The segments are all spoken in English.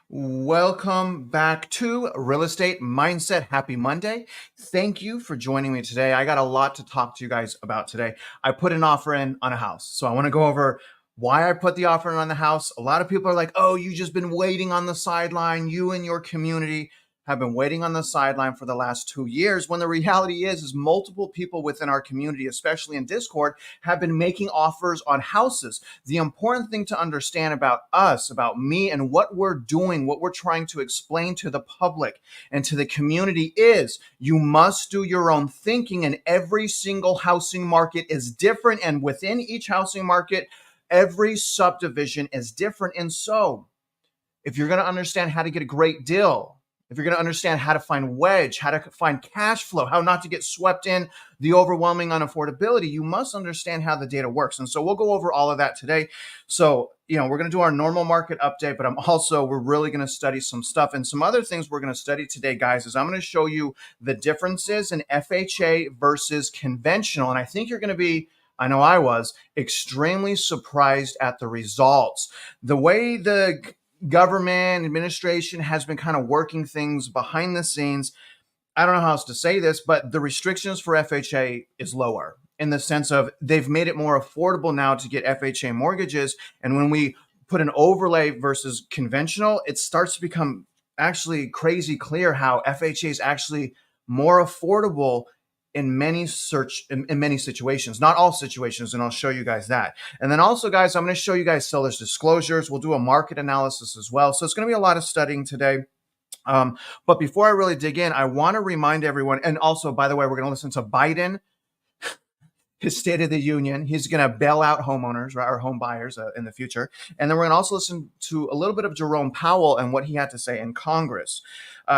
Welcome back to Real Estate Mindset. Happy Monday. Thank you for joining me today. I got a lot to talk to you guys about today. I put an offer in on a house. So I want to go over why I put the offer in on the house. A lot of people are like, oh, you just been waiting on the sideline. You and your community have been waiting on the sideline for the last 2 years, when the reality is multiple people within our community, especially in Discord, have been making offers on houses. The important thing to understand about us, about me, and what we're doing, what we're trying to explain to the public and to the community is you must do your own thinking, and every single housing market is different. And within each housing market, every subdivision is different. And so if you're going to understand how to get a great deal, if you're going to understand how to find wedge, how to find cash flow, how not to get swept in the overwhelming unaffordability, you must understand how the data works. And so we'll go over all of that today. So, we're going to do our normal market update, but we're really going to study some stuff. And some other things we're going to study today, guys, is I'm going to show you the differences in FHA versus conventional. And I think you're going to be, I know I was, extremely surprised at the results. The way the government administration has been kind of working things behind the scenes. I don't know how else to say this, but the restrictions for FHA is lower, in the sense of they've made it more affordable now to get FHA mortgages. And when we put an overlay versus conventional, it starts to become actually crazy clear how FHA is actually more affordable in many situations, not all situations, and I'll show you guys that. And then also, guys, I'm going to show you guys seller's disclosures. We'll do a market analysis as well. So it's going to be a lot of studying today. But before I really dig in, I want to remind everyone, and also, by the way, we're going to listen to Biden, his State of the Union. He's going to bail out homeowners, right, or home buyers in the future. And then we're going to also listen to a little bit of Jerome Powell and what he had to say in Congress.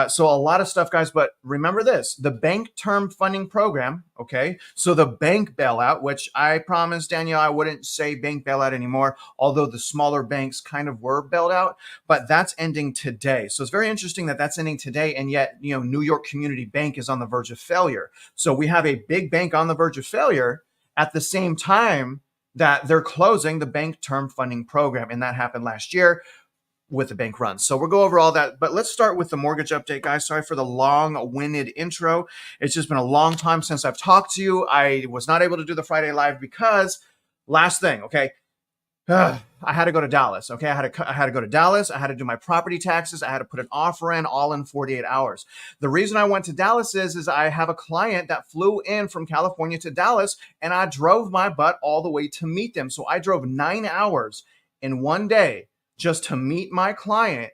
So a lot of stuff, guys. But remember this, the bank term funding program, okay? So the bank bailout, which I promised Danielle I wouldn't say bank bailout anymore, although the smaller banks kind of were bailed out, but that's ending today. So it's very interesting that that's ending today. And yet, New York Community Bank is on the verge of failure. So we have a big bank on the verge of failure at the same time that they're closing the bank term funding program. And that happened last year with the bank run. So we'll go over all that, but let's start with the mortgage update, guys. Sorry for the long-winded intro. It's just been a long time since I've talked to you. I was not able to do the Friday Live because last thing, okay, I had to go to Dallas. Okay, I had to go to Dallas. I had to do my property taxes. I had to put an offer in, all in 48 hours. The reason I went to Dallas is I have a client that flew in from California to Dallas, and I drove my butt all the way to meet them. So I drove 9 hours in one day just to meet my client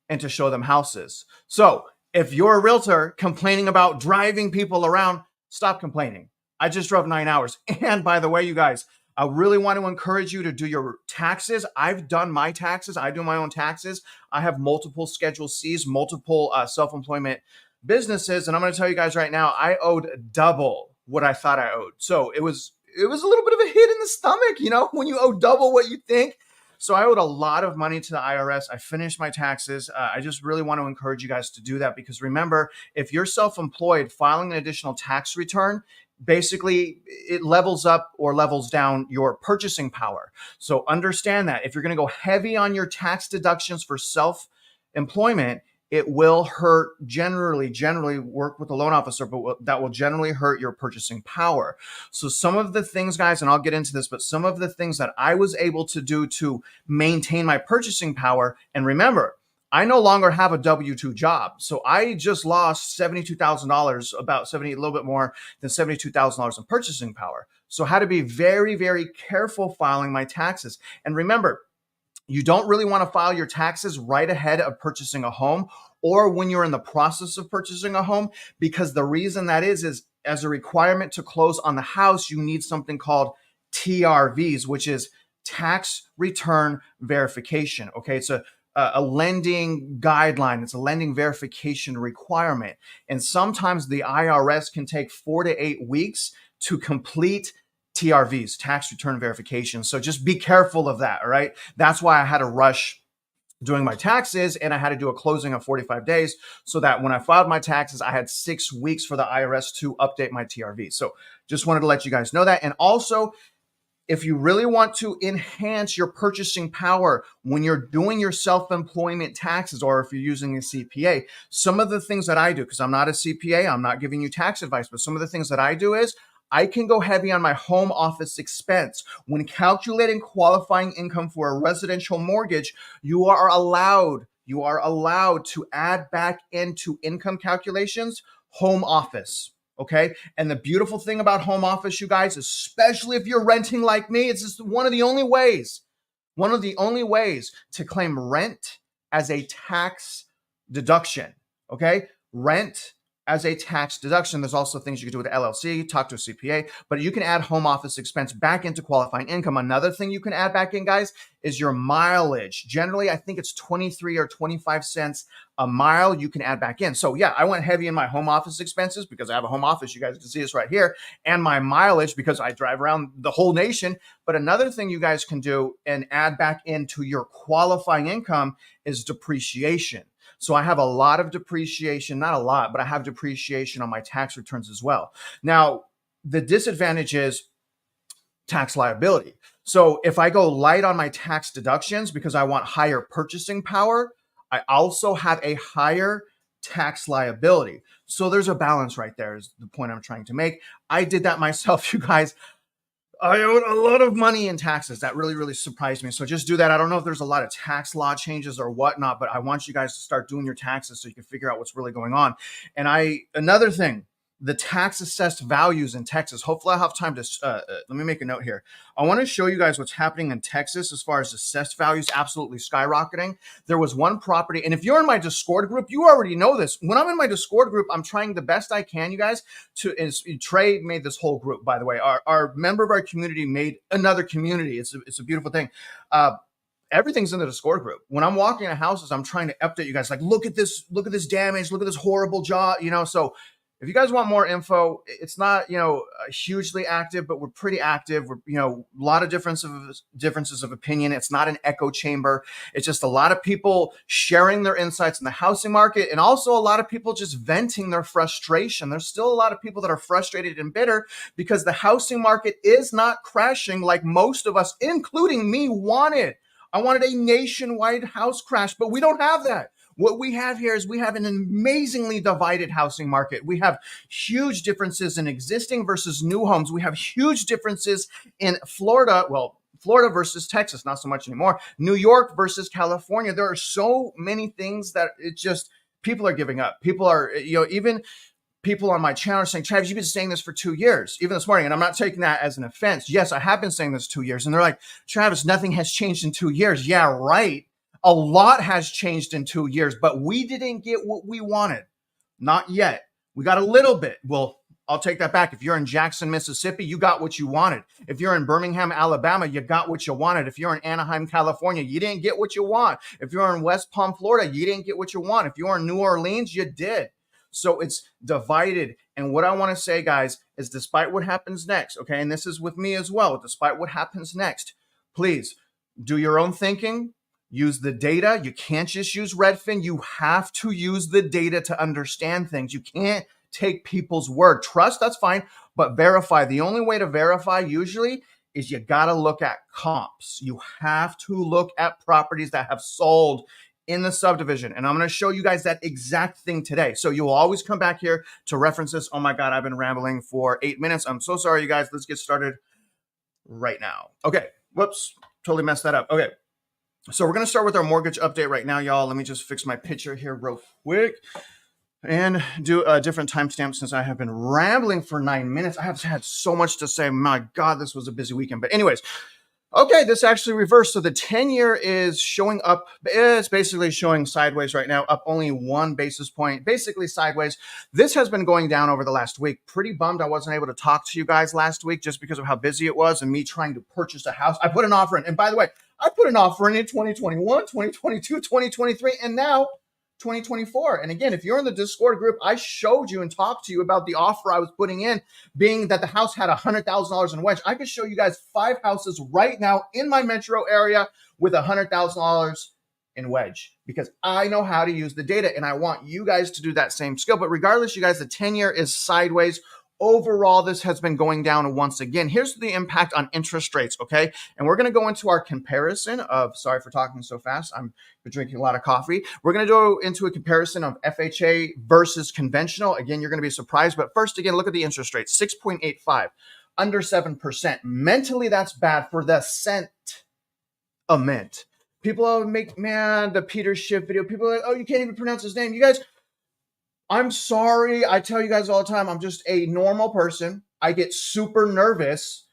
and to show them houses. So if you're a realtor complaining about driving people around, stop complaining. I just drove 9 hours. And by the way, you guys, I really want to encourage you to do your taxes. I've done my taxes. I do my own taxes. I have multiple Schedule Cs, multiple self-employment businesses. And I'm going to tell you guys right now, I owed double what I thought I owed. So it was a little bit of a hit in the stomach, when you owe double what you think. So I owed a lot of money to the IRS. I finished my taxes. I just really want to encourage you guys to do that, because remember, if you're self-employed, filing an additional tax return, basically it levels up or levels down your purchasing power. So understand that if you're going to go heavy on your tax deductions for self-employment, it will hurt generally work with a loan officer, but that will generally hurt your purchasing power. So some of the things, guys, and I'll get into this, but some of the things that I was able to do to maintain my purchasing power, and remember, I no longer have a W-2 job. So I just lost $72,000, a little bit more than $72,000 in purchasing power. So I had to be very, very careful filing my taxes. And remember, you don't really want to file your taxes right ahead of purchasing a home or when you're in the process of purchasing a home, because the reason that is as a requirement to close on the house, you need something called TRVs, which is tax return verification. Okay, it's a lending guideline. It's a lending verification requirement. And sometimes the IRS can take 4 to 8 weeks to complete TRVs, tax return verification. So just be careful of that, all right? That's why I had to rush doing my taxes, and I had to do a closing of 45 days so that when I filed my taxes, I had 6 weeks for the IRS to update my TRV. So just wanted to let you guys know that. And also, if you really want to enhance your purchasing power when you're doing your self-employment taxes, or if you're using a CPA, some of the things that I do, because I'm not a CPA, I'm not giving you tax advice, but some of the things that I do is I can go heavy on my home office expense. When calculating qualifying income for a residential mortgage, you are allowed to add back into income calculations home office. Okay. And the beautiful thing about home office, you guys, especially if you're renting like me, it's just one of the only ways to claim rent as a tax deduction. Okay. Rent as a tax deduction. There's also things you can do with the LLC, talk to a CPA, but you can add home office expense back into qualifying income. Another thing you can add back in, guys, is your mileage. Generally, I think it's 23 or 25 cents a mile you can add back in. So yeah, I went heavy in my home office expenses because I have a home office. You guys can see this right here, and my mileage because I drive around the whole nation. But another thing you guys can do and add back into your qualifying income is depreciation. So I have a lot of depreciation, not a lot, but I have depreciation on my tax returns as well. Now, the disadvantage is tax liability. So if I go light on my tax deductions because I want higher purchasing power, I also have a higher tax liability. So there's a balance right there is the point I'm trying to make. I did that myself, you guys. I owed a lot of money in taxes. That really, really surprised me. So just do that. I don't know if there's a lot of tax law changes or whatnot, but I want you guys to start doing your taxes so you can figure out what's really going on. And another thing, the tax assessed values in Texas. Hopefully I'll have time to, let me make a note here. I want to show you guys what's happening in Texas as far as assessed values absolutely skyrocketing. There was one property, and if you're in my Discord group, you already know this. When I'm in my Discord group, I'm trying the best I can, you guys, Trey made this whole group, by the way. Our member of our community made another community. It's a beautiful thing. Everything's in the Discord group. When I'm walking in houses, I'm trying to update you guys. Like, look at this damage, look at this horrible job, so if you guys want more info, it's not, hugely active, but we're pretty active. We're, a lot of differences of opinion. It's not an echo chamber. It's just a lot of people sharing their insights in the housing market, and also a lot of people just venting their frustration. There's still a lot of people that are frustrated and bitter because the housing market is not crashing like most of us, including me, wanted. I wanted a nationwide house crash, but we don't have that. What we have here is we have an amazingly divided housing market. We have huge differences in existing versus new homes. We have huge differences in Florida. Well, Florida versus Texas, not so much anymore. New York versus California. There are so many things that it's just people are giving up. People are, even people on my channel are saying, Travis, you've been saying this for 2 years, even this morning. And I'm not taking that as an offense. Yes, I have been saying this 2 years. And they're like, Travis, nothing has changed in 2 years. Yeah, right. A lot has changed in 2 years, but we didn't get what we wanted. Not yet. We got a little bit. Well, I'll take that back. If you're in Jackson, Mississippi, you got what you wanted. If you're in Birmingham, Alabama, you got what you wanted. If you're in Anaheim, California, you didn't get what you want. If you're in West Palm, Florida, you didn't get what you want. If you're in New Orleans, you did. So it's divided. And what I want to say, guys, is despite what happens next, okay, and this is with me as well, despite what happens next, please do your own thinking. Use the data. You can't just use Redfin. You have to use the data to understand things. You can't take people's word. Trust, that's fine, but verify. The only way to verify usually is you got to look at comps. You have to look at properties that have sold in the subdivision. And I'm going to show you guys that exact thing today. So you'll always come back here to reference this. Oh my God, I've been rambling for 8 minutes. I'm so sorry, you guys. Let's get started right now. Okay. Whoops. Totally messed that up. Okay. So we're going to start with our mortgage update right now, y'all. Let me just fix my picture here real quick and do a different timestamp since I have been rambling for 9 minutes. I have had so much to say. My God, this was a busy weekend. But anyways, okay, this actually reversed. So the 10-year is showing up. It's basically showing sideways right now, up only 1 basis point, basically sideways. This has been going down over the last week. Pretty bummed I wasn't able to talk to you guys last week just because of how busy it was and me trying to purchase a house. I put an offer in. And by the way, I put an offer in 2021, 2022, 2023, and now 2024. And again, if you're in the Discord group, I showed you and talked to you about the offer I was putting in, being that the house had $100,000 in wedge. I could show you guys 5 houses right now in my metro area with $100,000 in wedge because I know how to use the data and I want you guys to do that same skill. But regardless, you guys, the 10-year is sideways overall, this has been going down once again. Here's the impact on interest rates, okay? And we're going to go into our comparison of, sorry for talking so fast, I'm drinking a lot of coffee. We're going to go into a comparison of FHA versus conventional. Again, you're going to be surprised, but first, again, look at the interest rate, 6.85, under 7%. Mentally, that's bad for the cent a mint. People make, man, the Peter Schiff video, people are like, oh, you can't even pronounce his name. You guys, I'm sorry. I tell you guys all the time, I'm just a normal person. I get super nervous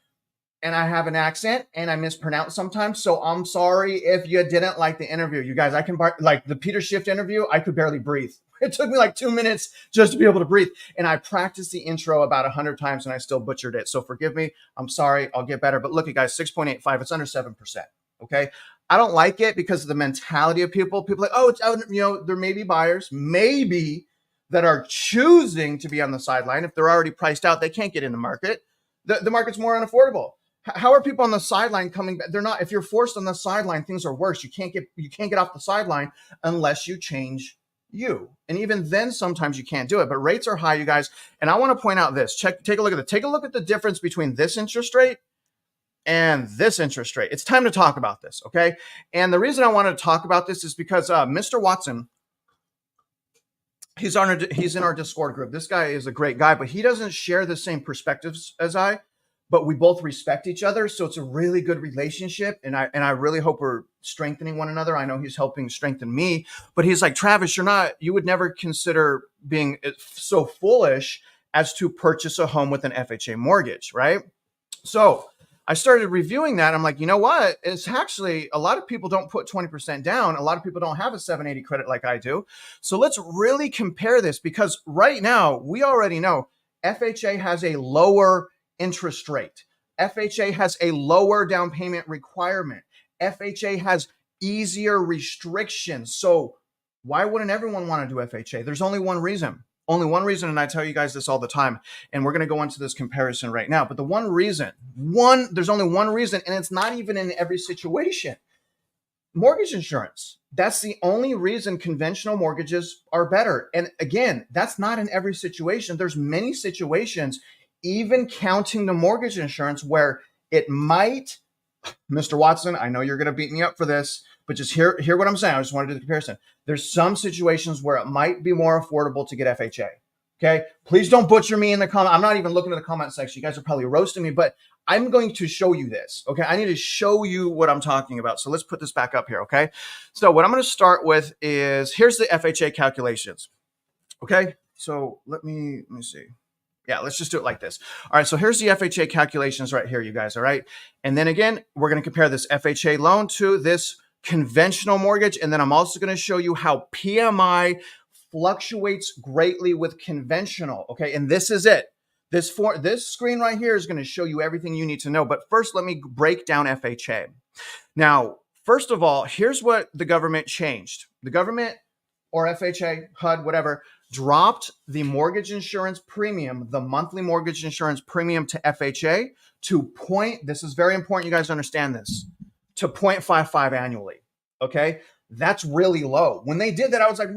and I have an accent and I mispronounce sometimes. So I'm sorry if you didn't like the interview. You guys, like the Peter Schiff interview, I could barely breathe. It took me like 2 minutes just to be able to breathe. And I practiced the intro about 100 times and I still butchered it. So forgive me. I'm sorry. I'll get better. But look at guys, 6.85, it's under 7%. Okay. I don't like it because of the mentality of people. People are like, oh, it's, there may be buyers, maybe, that are choosing to be on the sideline. If they're already priced out, they can't get in the market. The market's more unaffordable. How are people on the sideline coming back? They're not. If you're forced on the sideline, things are worse. You can't get off the sideline unless you change you. And even then, sometimes you can't do it. But rates are high, you guys. And I want to point out this. Take a look at the difference between this interest rate and this interest rate. It's time to talk about this, okay? And the reason I want to talk about this is because Mr. Watson, he's in our Discord group. This guy is a great guy, but he doesn't share the same perspectives as I, but we both respect each other. So it's a really good relationship. And I really hope we're strengthening one another. I know he's helping strengthen me, but he's like, Travis, you would never consider being so foolish as to purchase a home with an FHA mortgage, right? So I started reviewing that. I'm like, you know what? It's actually, a lot of people don't put 20% down. A lot of people don't have a 780 credit like I do. So let's really compare this, because right now we already know FHA has a lower interest rate. FHA has a lower down payment requirement. FHA has easier restrictions. So why wouldn't everyone want to do FHA? There's only one reason. Only one reason, and I tell you guys this all the time, and we're going to go into this comparison right now. But the there's only one reason, and it's not even in every situation. Mortgage insurance. That's the only reason conventional mortgages are better. And again, that's not in every situation. There's many situations, even counting the mortgage insurance, where it might, Mr. Watson, I know you're going to beat me up for this, but just hear what I'm saying. I just want to do the comparison. There's some situations where it might be more affordable to get FHA. Okay. Please don't butcher me in the comment. I'm not even looking at the comment section. You guys are probably roasting me, but I'm going to show you this. Okay. I need to show you what I'm talking about. So let's put this back up here. Okay. So what I'm going to start with is, here's the FHA calculations. Okay. So let me see. Yeah, let's just do it like this. All right, so here's the FHA calculations right here, you guys, all right? And then again, we're going to compare this FHA loan to this conventional mortgage, and then I'm also going to show you how PMI fluctuates greatly with conventional, okay? And this is it. This screen right here is going to show you everything you need to know. But first, let me break down FHA. Now, first of all, here's what the government changed. The government, or FHA, HUD, whatever, dropped the mortgage insurance premium, the monthly mortgage insurance premium to FHA to this is very important, you guys understand this, to 0.55 annually, okay? That's really low. When they did that, I was like,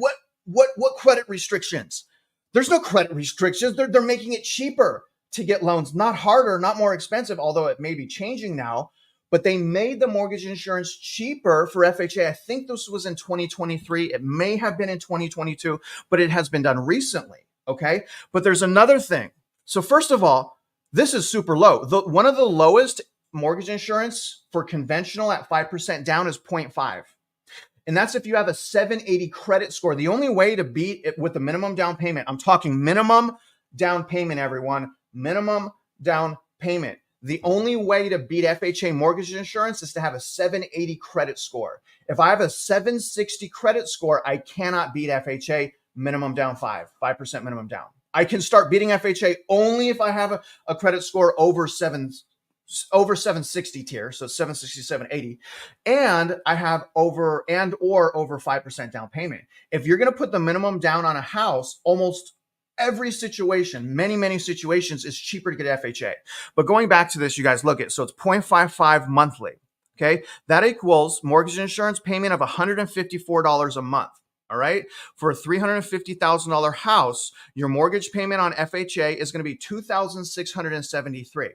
what credit restrictions? There's no credit restrictions. They're making it cheaper to get loans, not harder, not more expensive, although it may be changing now. But they made the mortgage insurance cheaper for FHA. I think this was in 2023. It may have been in 2022, but it has been done recently, okay? But there's another thing. So first of all, this is super low. One of the lowest mortgage insurance for conventional at 5% down is 0.5. And that's if you have a 780 credit score. The only way to beat it with the minimum down payment, I'm talking minimum down payment, everyone, minimum down payment. The only way to beat FHA mortgage insurance is to have a 780 credit score. If I have a 760 credit score, I cannot beat FHA minimum down 5% minimum down. I can start beating FHA only if I have a credit score over 760 tier, so 760, 780, and I have over 5% down payment. If you're going to put the minimum down on a house, almost every situation, many situations, is cheaper to get FHA. But going back to this, you guys, look at, so it's 0.55 monthly. Okay. That equals mortgage insurance payment of $154 a month. All right. For a $350,000 house, your mortgage payment on FHA is going to be $2,673.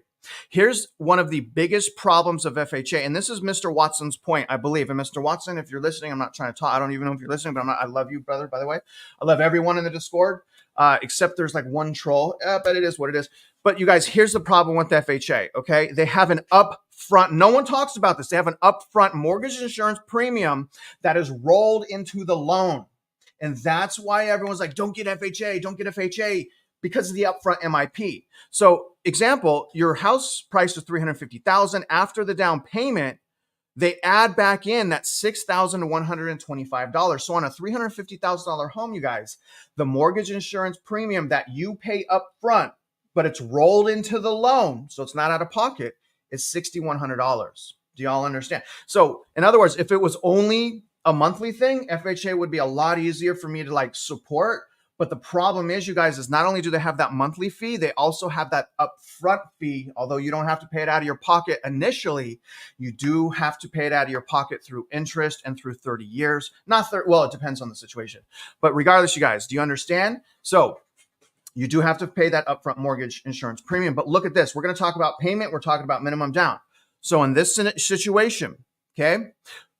Here's one of the biggest problems of FHA, and this is Mr. Watson's point, I believe. And Mr. Watson, if you're listening, I'm not trying to talk. I don't even know if you're listening, but I love you, brother, by the way. I love everyone in the Discord, except there's like one troll, but it is what it is. But you guys, here's the problem with FHA, okay? They have an upfront, no one talks about this. They have an upfront mortgage insurance premium that is rolled into the loan. And that's why everyone's like, don't get FHA, don't get FHA, because of the upfront MIP. So example, your house price is $350,000. After the down payment, they add back in that $6,125. So on a $350,000 home, you guys, the mortgage insurance premium that you pay up front, but it's rolled into the loan, so it's not out of pocket, is $6,100. Do y'all understand? So in other words, if it was only a monthly thing, FHA would be a lot easier for me to like support. But the problem is, you guys, is not only do they have that monthly fee, they also have that upfront fee. Although you don't have to pay it out of your pocket initially, you do have to pay it out of your pocket through interest and through 30 years. Well, it depends on the situation. But regardless, you guys, do you understand? So you do have to pay that upfront mortgage insurance premium. But look at this. We're going to talk about payment. We're talking about minimum down. So in this situation, okay,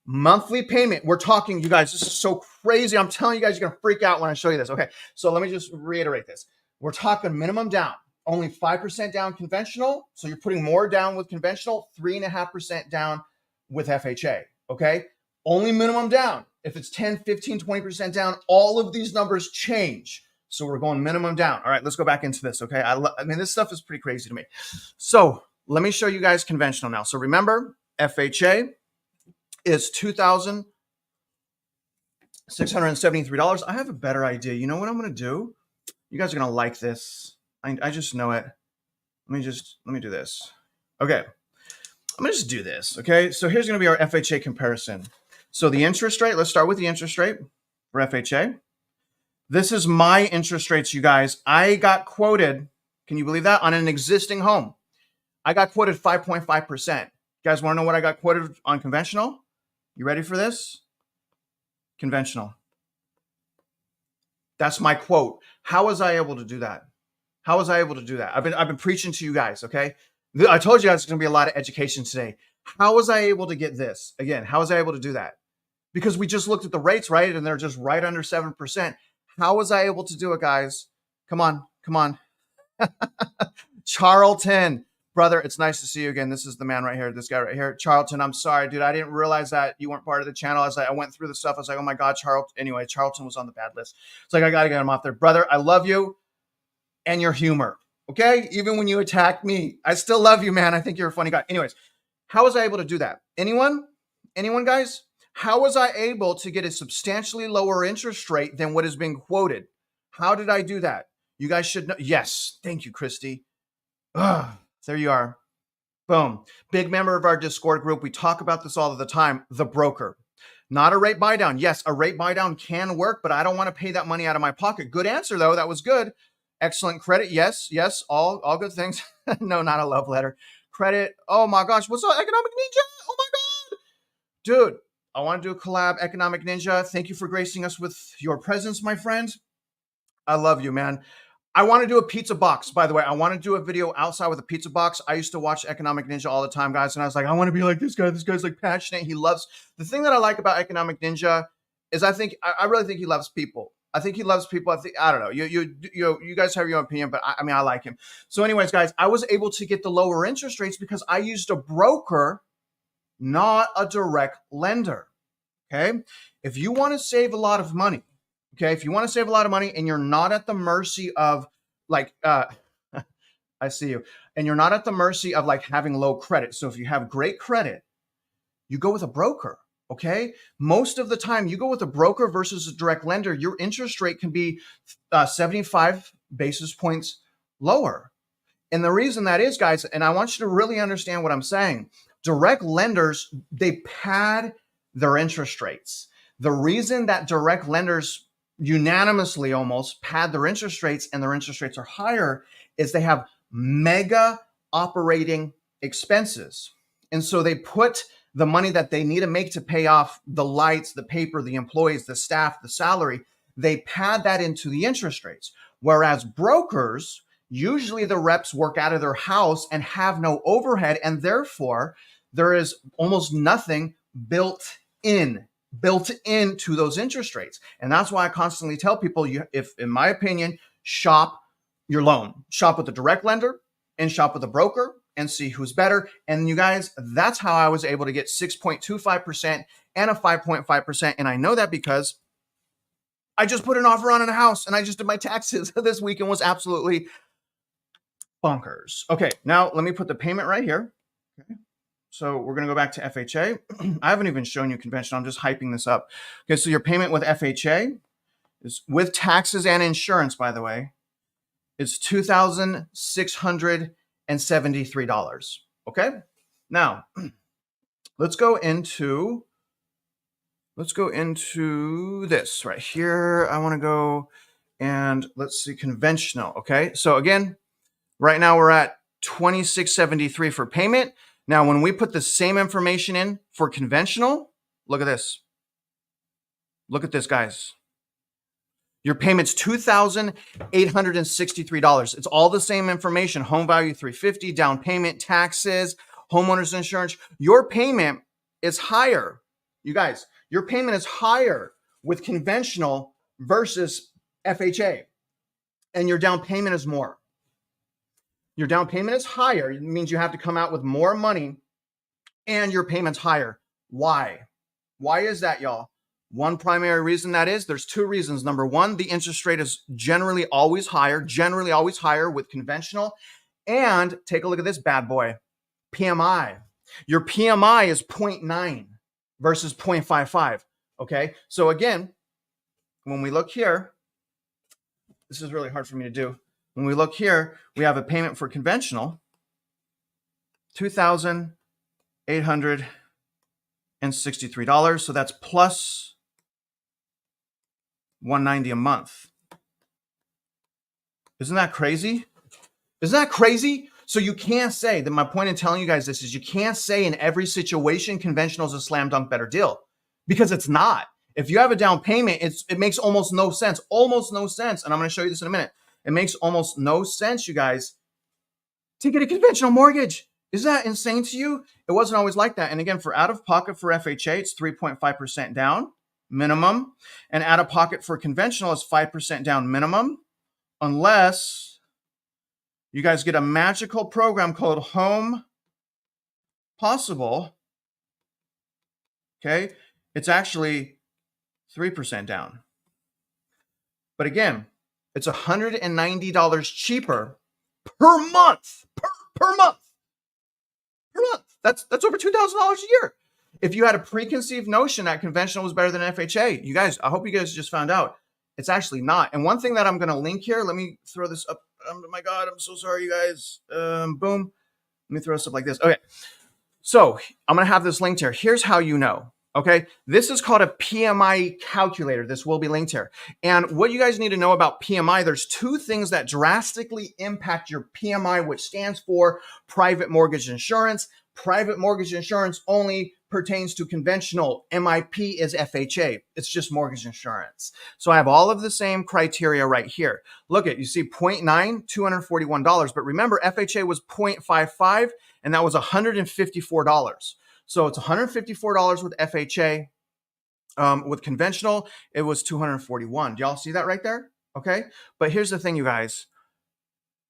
monthly payment, we're talking, you guys, this is so crazy. I'm telling you guys, you're going to freak out when I show you this. Okay, so let me just reiterate this. We're talking minimum down, only 5% down conventional. So you're putting more down with conventional, 3.5% down with FHA, okay? Only minimum down. If it's 10, 15, 20% down, all of these numbers change. So we're going minimum down. All right, let's go back into this, okay? I mean, this stuff is pretty crazy to me. So let me show you guys conventional now. So remember, FHA is $2,673. I have a better idea. You know what I'm going to do? You guys are going to like this. I just know it. Let me do this. Okay. I'm going to just do this, okay? So here's going to be our FHA comparison. So the interest rate, let's start with the interest rate for FHA. This is my interest rates, you guys. I got quoted, can you believe that? On an existing home. I got quoted 5.5%. You guys want to know what I got quoted on conventional? You ready for this? Conventional. That's my quote. How was I able to do that? How was I able to do that? I've been preaching to you guys, okay? I told you guys there's going to be a lot of education today. How was I able to get this? Again, how was I able to do that? Because we just looked at the rates, right? And they're just right under 7%. How was I able to do it, guys? Come on, come on. Charlton, brother, it's nice to see you again. This is the man right here, this guy right here. Charlton, I'm sorry, dude. I didn't realize that you weren't part of the channel. I went through the stuff. I was like, oh my God, Charlton. Anyway, Charlton was on the bad list. It's like, I got to get him off there. Brother, I love you and your humor, okay? Even when you attack me, I still love you, man. I think you're a funny guy. Anyways, how was I able to do that? Anyone? Anyone, guys? How was I able to get a substantially lower interest rate than what is being quoted? How did I do that? You guys should know. Yes. Thank you, Christy. There you are. Boom. Big member of our Discord group. We talk about this all of the time. The broker. Not a rate buy down. Yes, a rate buy down can work, but I don't want to pay that money out of my pocket. Good answer, though. That was good. Excellent credit. Yes, yes. All good things. No, not a love letter. Credit. Oh my gosh. What's up, Economic Ninja? Oh my God. Dude. I want to do a collab, Economic Ninja. Thank you for gracing us with your presence, my friend. I love you, man. I want to do a pizza box, by the way. I want to do a video outside with a pizza box. I used to watch Economic Ninja all the time, guys, and I was like, I want to be like this guy. This guy's like passionate. He loves, the thing that I like about Economic Ninja is I really think he loves people. I think he loves people. I don't know. You guys have your own opinion, but I mean, I like him. So anyways, guys, I was able to get the lower interest rates because I used a broker, not a direct lender, okay? If you want to save a lot of money, okay, if you want to save a lot of money and you're not at the mercy of like, I see you, and you're not at the mercy of like having low credit. So if you have great credit, you go with a broker, okay? Most of the time you go with a broker versus a direct lender, your interest rate can be 75 basis points lower. And the reason that is, guys, and I want you to really understand what I'm saying, direct lenders, they pad their interest rates. The reason that direct lenders unanimously almost pad their interest rates and their interest rates are higher is they have mega operating expenses. And so they put the money that they need to make to pay off the lights, the paper, the employees, the staff, the salary, they pad that into the interest rates. Whereas brokers, usually the reps work out of their house and have no overhead, and therefore there is almost nothing built into those interest rates. And that's why I constantly tell people, if, in my opinion, shop your loan, shop with a direct lender and shop with a broker and see who's better. And you guys, that's how I was able to get 6.25% and a 5.5%. And I know that because I just put an offer on a house and I just did my taxes this week and was absolutely bonkers. Okay, now let me put the payment right here. Okay. So we're going to go back to FHA. I haven't even shown you conventional. I'm just hyping this up. Okay, so your payment with FHA is with taxes and insurance, by the way, is $2,673. Okay, now let's go into this right here. I want to go and let's see conventional. Okay, so again, right now we're at $2,673 for payment. Now, when we put the same information in for conventional, look at this. Look at this, guys. Your payment's $2,863. It's all the same information. Home value, $350, down payment, taxes, homeowner's insurance. Your payment is higher. You guys, your payment is higher with conventional versus FHA. And your down payment is more. Your down payment is higher. It means you have to come out with more money and your payment's higher. Why? Why is that, y'all? One primary reason that is, there's two reasons. Number one, the interest rate is generally always higher with conventional. And take a look at this bad boy, PMI. Your PMI is 0.9 versus 0.55. Okay, so again, when we look here, this is really hard for me to do. When we look here, we have a payment for conventional, $2,863. So that's plus $190 a month. Isn't that crazy? Isn't that crazy? So you can't say that. My point in telling you guys this is you can't say in every situation conventional is a slam dunk better deal, because it's not. If you have a down payment, it makes almost no sense. Almost no sense. And I'm going to show you this in a minute. It makes almost no sense, you guys, to get a conventional mortgage. Is that insane to you? It wasn't always like that. And again, for out of pocket for FHA, it's 3.5% down minimum. And out of pocket for conventional is 5% down minimum, unless you guys get a magical program called Home Possible. Okay, it's actually 3% down. But again, it's $190 cheaper per month. Per month. That's over $2,000 a year. If you had a preconceived notion that conventional was better than FHA, you guys, I hope you guys just found out it's actually not. And one thing that I'm going to link here, let me throw this up. Oh my God, I'm so sorry, you guys. Boom. Let me throw this up like this. Okay. So I'm going to have this linked here. Here's how you know. Okay, this is called a PMI calculator. This will be linked here. And what you guys need to know about PMI, there's two things that drastically impact your PMI, which stands for private mortgage insurance. Private mortgage insurance only pertains to conventional. MIP is FHA. It's just mortgage insurance. So I have all of the same criteria right here. Look at, you see 0.9, $241. But remember, FHA was 0.55, and that was $154. So it's $154 with FHA. With conventional, it was $241. Do y'all see that right there? Okay. But here's the thing, you guys.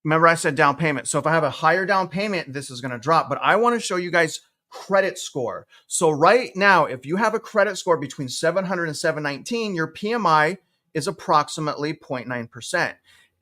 Remember I said down payment. So if I have a higher down payment, this is going to drop. But I want to show you guys credit score. So right now, if you have a credit score between 700 and 719, your PMI is approximately 0.9%.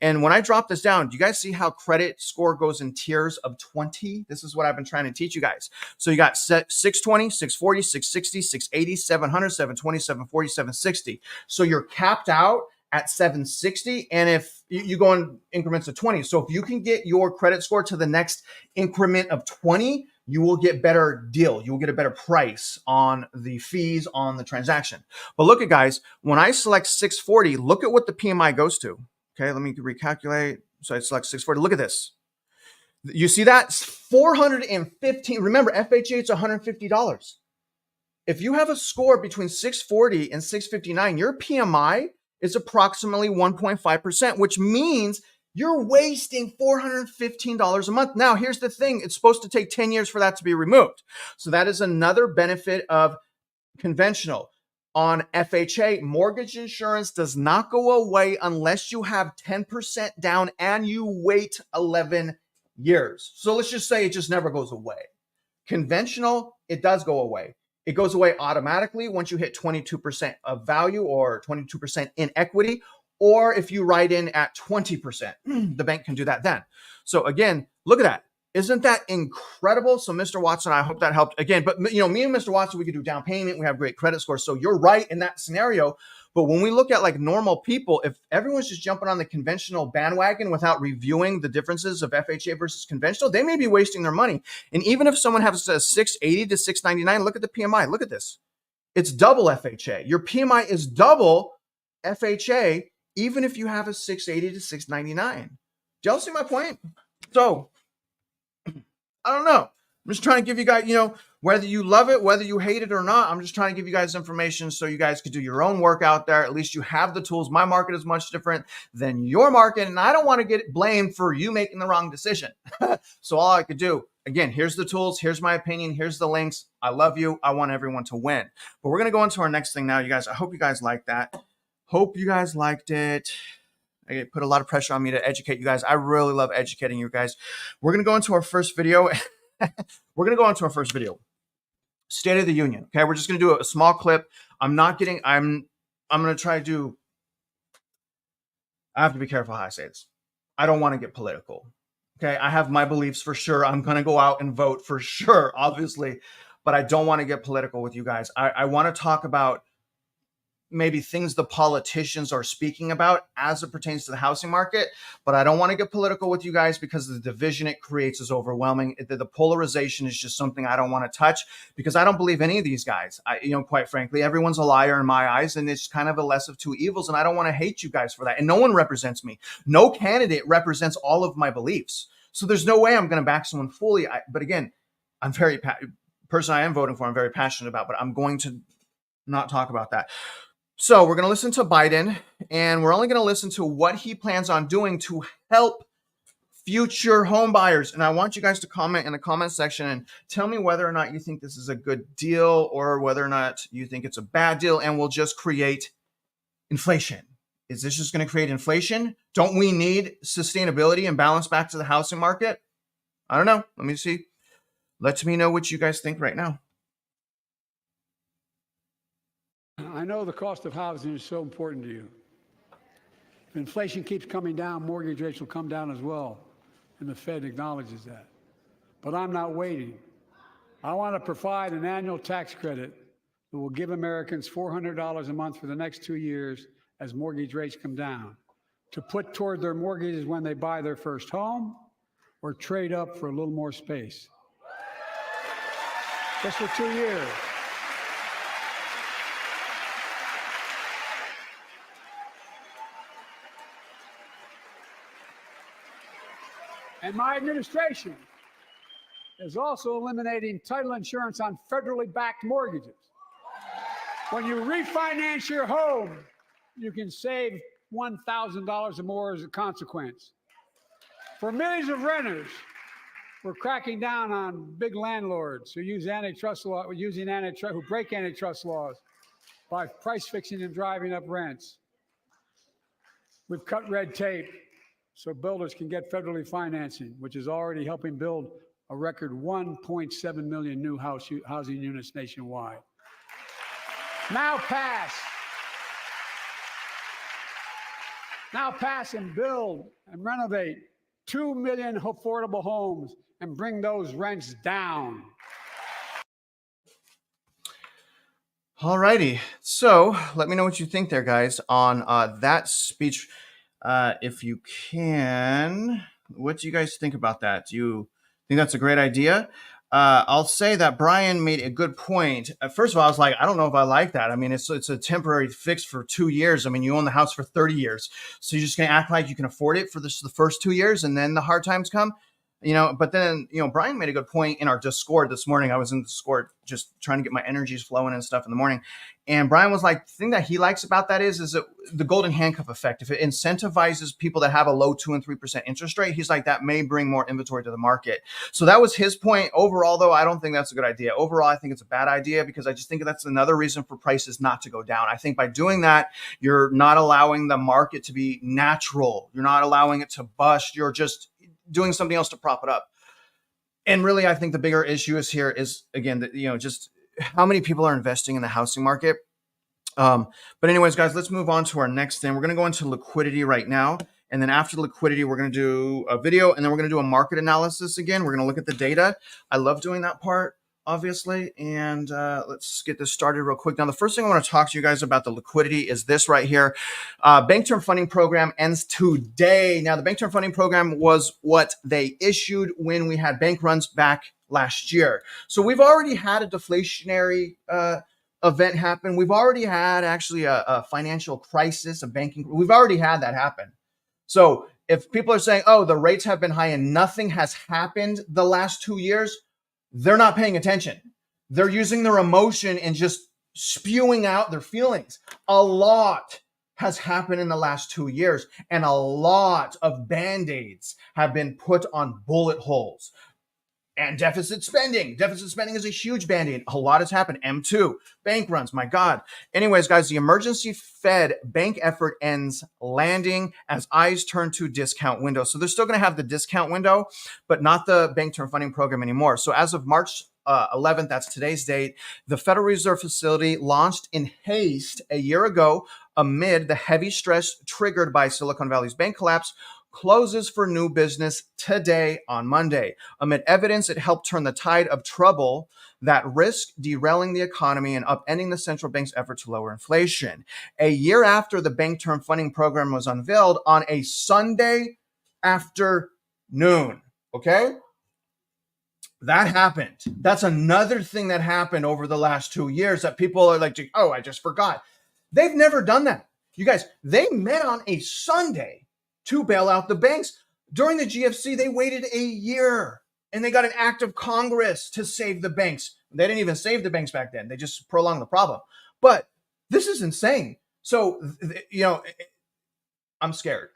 And when I drop this down, do you guys see how credit score goes in tiers of 20? This is what I've been trying to teach you guys. So you got 620, 640, 660, 680, 700, 720, 740, 760. So you're capped out at 760. And if you go in increments of 20, so if you can get your credit score to the next increment of 20, you will get better deal. You will get a better price on the fees on the transaction. But look at, guys, when I select 640, look at what the PMI goes to. Okay, let me recalculate. So I select 640. Look at this. You see that? It's $415. Remember, FHA, it's $150. If you have a score between 640 and 659, your PMI is approximately 1.5%, which means you're wasting $415 a month. Now, here's the thing. It's supposed to take 10 years for that to be removed. So that is another benefit of conventional. On FHA, mortgage insurance does not go away unless you have 10% down and you wait 11 years. So let's just say it just never goes away. Conventional, it does go away. It goes away automatically once you hit 22% of value or 22% in equity, or if you write in at 20%, the bank can do that then. So again, look at that. Isn't that incredible? So Mr. Watson, I hope that helped. Again, but me and Mr. Watson, we could do down payment. We have great credit scores. So you're right in that scenario. But when we look at like normal people, if everyone's just jumping on the conventional bandwagon without reviewing the differences of FHA versus conventional, they may be wasting their money. And even if someone has a 680 to 699, look at the PMI. Look at this. It's double FHA. Your PMI is double FHA, even if you have a 680 to 699. Do y'all see my point? So I don't know. I'm just trying to give you guys, whether you love it, whether you hate it or not, I'm just trying to give you guys information so you guys could do your own work out there. At least you have the tools. My market is much different than your market, and I don't want to get blamed for you making the wrong decision. So all I could do, again, here's the tools. Here's my opinion. Here's the links. I love you. I want everyone to win. But we're going to go into our next thing now, you guys. I hope you guys liked that. Hope you guys liked it. I put a lot of pressure on me to educate you guys. I really love educating you guys. We're going to go into our first video. State of the Union. Okay. We're just going to do a small clip. I'm going to try to do, I have to be careful how I say this. I don't want to get political. Okay. I have my beliefs for sure. I'm going to go out and vote for sure, obviously, but I don't want to get political with you guys. I want to talk about maybe things the politicians are speaking about as it pertains to the housing market, but I don't want to get political with you guys because the division it creates is overwhelming. The polarization is just something I don't want to touch because I don't believe any of these guys. Quite frankly, everyone's a liar in my eyes, and it's kind of a less of two evils, and I don't want to hate you guys for that. And no one represents me. No candidate represents all of my beliefs. So there's no way I'm going to back someone fully. But again, I'm person I am voting for, I'm very passionate about, but I'm going to not talk about that. So we're going to listen to Biden, and we're only going to listen to what he plans on doing to help future home buyers. And I want you guys to comment in the comment section and tell me whether or not you think this is a good deal or whether or not you think it's a bad deal and will just create inflation. Is this just going to create inflation? Don't we need sustainability and balance back to the housing market? I don't know. Let me see. Let me know what you guys think right now. I know the cost of housing is so important to you. If inflation keeps coming down, mortgage rates will come down as well, and the Fed acknowledges that. But I'm not waiting. I want to provide an annual tax credit that will give Americans $400 a month for the next 2 years as mortgage rates come down, to put toward their mortgages when they buy their first home or trade up for a little more space. Just for 2 years. And my administration is also eliminating title insurance on federally backed mortgages. When you refinance your home, you can save $1,000 or more as a consequence. For millions of renters, we're cracking down on big landlords who use antitrust law, who break antitrust laws by price fixing and driving up rents. We've cut red tape so builders can get federally financing, which is already helping build a record 1.7 million new housing units nationwide. Now pass and build and renovate 2 million affordable homes and bring those rents down. All righty. So let me know what you think there, guys, on that speech. If you can, what do you guys think about that? Do you think that's a great idea? I'll say that Brian made a good point. First of all, I was like, I don't know if I like that. I mean, it's a temporary fix for 2 years. I mean, you own the house for 30 years. So you're just going to act like you can afford it for the first 2 years and then the hard times come? But then, Brian made a good point in our Discord this morning. I was in Discord just trying to get my energies flowing and stuff in the morning. And Brian was like, the thing that he likes about that is that the golden handcuff effect. If it incentivizes people that have a low 2 and 3% interest rate, he's like, that may bring more inventory to the market. So that was his point. Overall, though, I don't think that's a good idea. Overall, I think it's a bad idea because I just think that's another reason for prices not to go down. I think by doing that, you're not allowing the market to be natural. You're not allowing it to bust. You're just doing something else to prop it up. And really, I think the bigger issue is again, that, just how many people are investing in the housing market. But anyways, guys, let's move on to our next thing. We're going to go into liquidity right now. And then after liquidity, we're going to do a video, and then we're going to do a market analysis again. We're going to look at the data. I love doing that part, obviously. And let's get this started real quick. Now, the first thing I want to talk to you guys about the liquidity is this right here. Bank Term Funding Program ends today. Now, the Bank Term Funding Program was what they issued when we had bank runs back last year. So we've already had a deflationary event happen. We've already had actually a financial crisis, a banking. We've already had that happen. So if people are saying, oh, the rates have been high and nothing has happened the last 2 years, they're not paying attention. They're using their emotion and just spewing out their feelings. A lot has happened in the last 2 years, and a lot of Band-Aids have been put on bullet holes. And deficit spending. Deficit spending is a huge Band-Aid. A lot has happened. M2, bank runs, my God. Anyways, guys, the emergency Fed bank effort ends landing as eyes turn to discount window. So they're still going to have the discount window, but not the Bank Term Funding Program anymore. So as of March 11th, that's today's date, the Federal Reserve facility launched in haste a year ago amid the heavy stress triggered by Silicon Valley's bank collapse, closes for new business today on Monday. Amid evidence, it helped turn the tide of trouble that risked derailing the economy and upending the central bank's effort to lower inflation. A year after the Bank Term Funding Program was unveiled on a Sunday afternoon, okay? That happened. That's another thing that happened over the last 2 years that people are like, oh, I just forgot. They've never done that. You guys, they met on a Sunday to bail out the banks. During the GFC, they waited a year and they got an act of Congress to save the banks. They didn't even save the banks back then. They just prolonged the problem. But this is insane. So, I'm scared.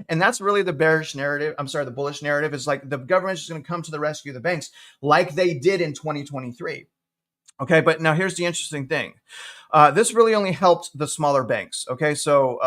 And that's really the bearish narrative. The bullish narrative is like the government's just going to come to the rescue of the banks like they did in 2023. Okay, but now here's the interesting thing. This really only helped the smaller banks. Okay, so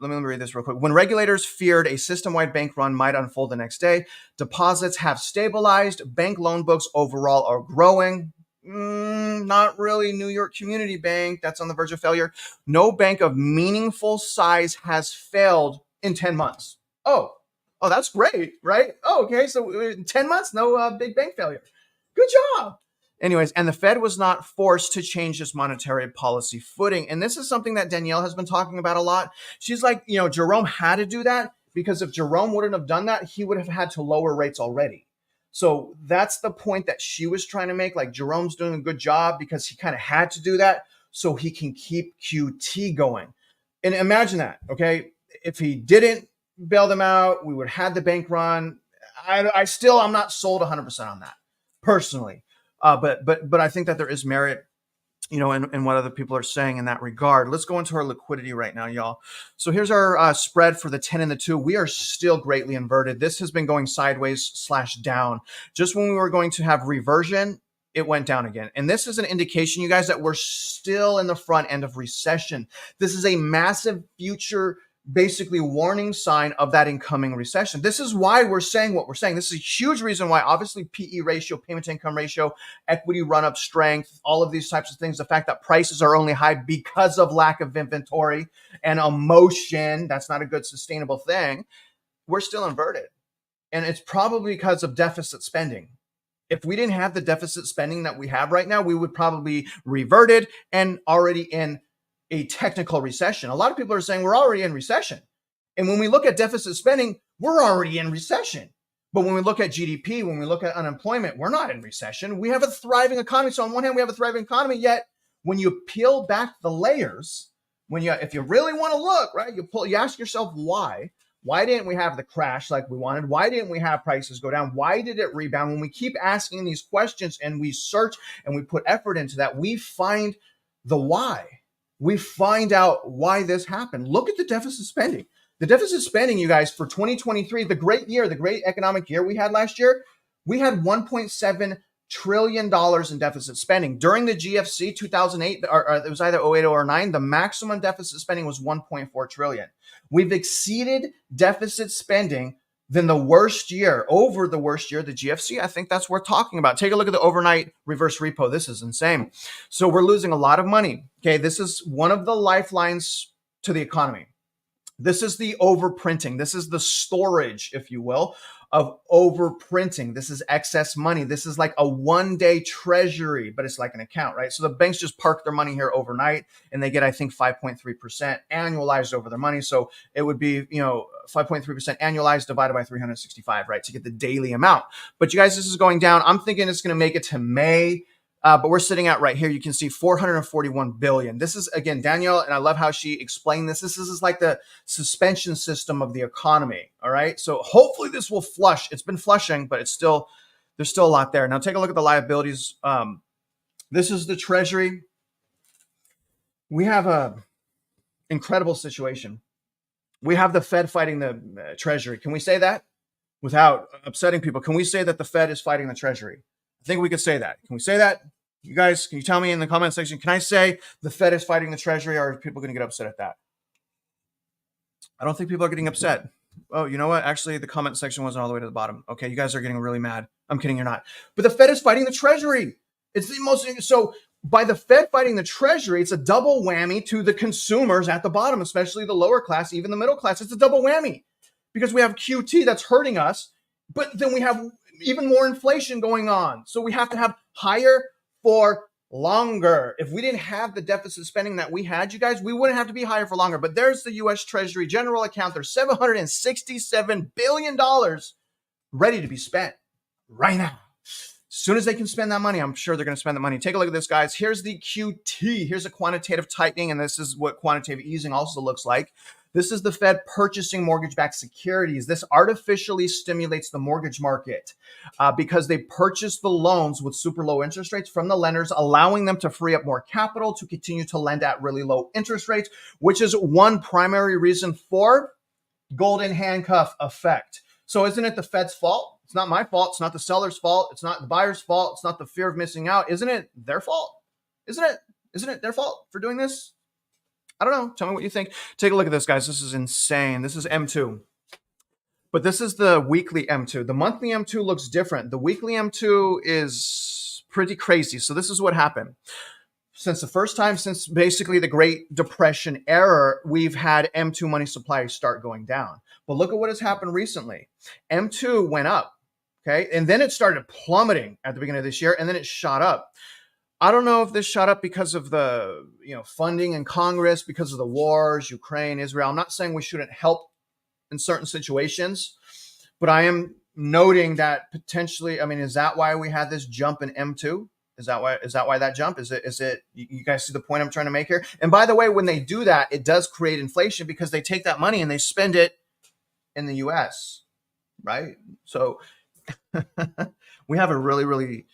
let me read this real quick. When regulators feared a system-wide bank run might unfold the next day, deposits have stabilized. Bank loan books overall are growing. Not really. New York Community Bank, that's on the verge of failure. No bank of meaningful size has failed in 10 months. Oh, that's great, right? Oh, okay, so in 10 months, no big bank failure. Good job. Anyways, and the Fed was not forced to change its monetary policy footing. And this is something that Danielle has been talking about a lot. She's like, Jerome had to do that because if Jerome wouldn't have done that, he would have had to lower rates already. So that's the point that she was trying to make. Like, Jerome's doing a good job because he kind of had to do that so he can keep QT going. And imagine that, okay? If he didn't bail them out, we would have had the bank run. I'm not sold 100% on that personally. But I think that there is merit, in what other people are saying in that regard. Let's go into our liquidity right now, y'all. So here's our spread for the 10 and the 2. We are still greatly inverted. This has been going sideways / down. Just when we were going to have reversion, it went down again. And this is an indication, you guys, that we're still in the front end of recession. This is a massive future basically warning sign of that incoming recession. This is why we're saying what we're saying. This is a huge reason why, obviously, PE ratio, payment to income ratio, equity run-up strength, all of these types of things, the fact that prices are only high because of lack of inventory and emotion, that's not a good sustainable thing. We're still inverted. And it's probably because of deficit spending. If we didn't have the deficit spending that we have right now, we would probably reverted and already in a technical recession. A lot of people are saying we're already in recession. And when we look at deficit spending, we're already in recession. But when we look at GDP, when we look at unemployment, we're not in recession. We have a thriving economy. So on one hand, we have a thriving economy, yet when you peel back the layers, if you really want to look, right, you ask yourself why. Why didn't we have the crash like we wanted? Why didn't we have prices go down? Why did it rebound? When we keep asking these questions and we search and we put effort into that, we find the why. We find out why this happened. Look at the deficit spending. The deficit spending, you guys, for 2023, the great year, the great economic year we had last year, we had $1.7 trillion in deficit spending. During the GFC 2008, or it was either 08 or 09, the maximum deficit spending was 1.4 trillion. We've exceeded deficit spending than the worst year, over the worst year, the GFC. I think that's worth talking about. Take a look at the overnight reverse repo. This is insane. So we're losing a lot of money. Okay, this is one of the lifelines to the economy. This is the overprinting. This is the storage, if you will, of overprinting. This is excess money. This is like a one-day treasury, but it's like an account, right? So the banks just park their money here overnight and they get, I think, 5.3% annualized over their money. So it would be, 5.3% annualized divided by 365, right? To get the daily amount. But you guys, this is going down. I'm thinking it's going to make it to May. But we're sitting at right here. You can see 441 billion. This is, again, Danielle, and I love how she explained this. This is like the suspension system of the economy. All right. So hopefully this will flush. It's been flushing, but there's still a lot there. Now take a look at the liabilities. This is the Treasury. We have a incredible situation. We have the Fed fighting the Treasury. Can we say that without upsetting people? Can we say that the Fed is fighting the Treasury? I think we could say that. Can we say that? You guys, can you tell me in the comment section, can I say the Fed is fighting the Treasury, or are people going to get upset at that? I don't think people are getting upset. Oh, you know what? Actually, the comment section wasn't all the way to the bottom. Okay, you guys are getting really mad. I'm kidding, you're not. But the Fed is fighting the Treasury. It's the most, so by the Fed fighting the Treasury, it's a double whammy to the consumers at the bottom, especially the lower class, even the middle class. It's a double whammy because we have QT that's hurting us, but then we have even more inflation going on. So we have to have higher for longer. If we didn't have the deficit spending that we had, you guys, we wouldn't have to be higher for longer. But there's the U.S. Treasury general account. There's $767 billion ready to be spent right now. As soon as they can spend that money, I'm sure they're going to spend the money. Take a look at this, guys. Here's the QT. Here's a quantitative tightening, and this is what quantitative easing also looks like. This is the Fed purchasing mortgage-backed securities. This artificially stimulates the mortgage market because they purchase the loans with super low interest rates from the lenders, allowing them to free up more capital to continue to lend at really low interest rates, which is one primary reason for golden handcuff effect. So isn't it the Fed's fault? It's not my fault. It's not the seller's fault. It's not the buyer's fault. It's not the fear of missing out. Isn't it their fault? Isn't it their fault for doing this? I don't know. Tell me what you think. Take a look at this, guys. This is insane. This is M2. But this is the weekly M2. The monthly M2 looks different. The weekly M2 is pretty crazy. So this is what happened. Since the first time, since basically the Great Depression era, we've had M2 money supply start going down. But look at what has happened recently. M2 went up, okay? And then it started plummeting at the beginning of this year, and then it shot up. I don't know if this shot up because of the funding in Congress, because of the wars, Ukraine, Israel. I'm not saying we shouldn't help in certain situations, but I am noting that potentially, is that why we had this jump in M2? Is that why that jump? Is it you guys see the point I'm trying to make here? And by the way, when they do that, it does create inflation because they take that money and they spend it in the US, right? So we have a really, really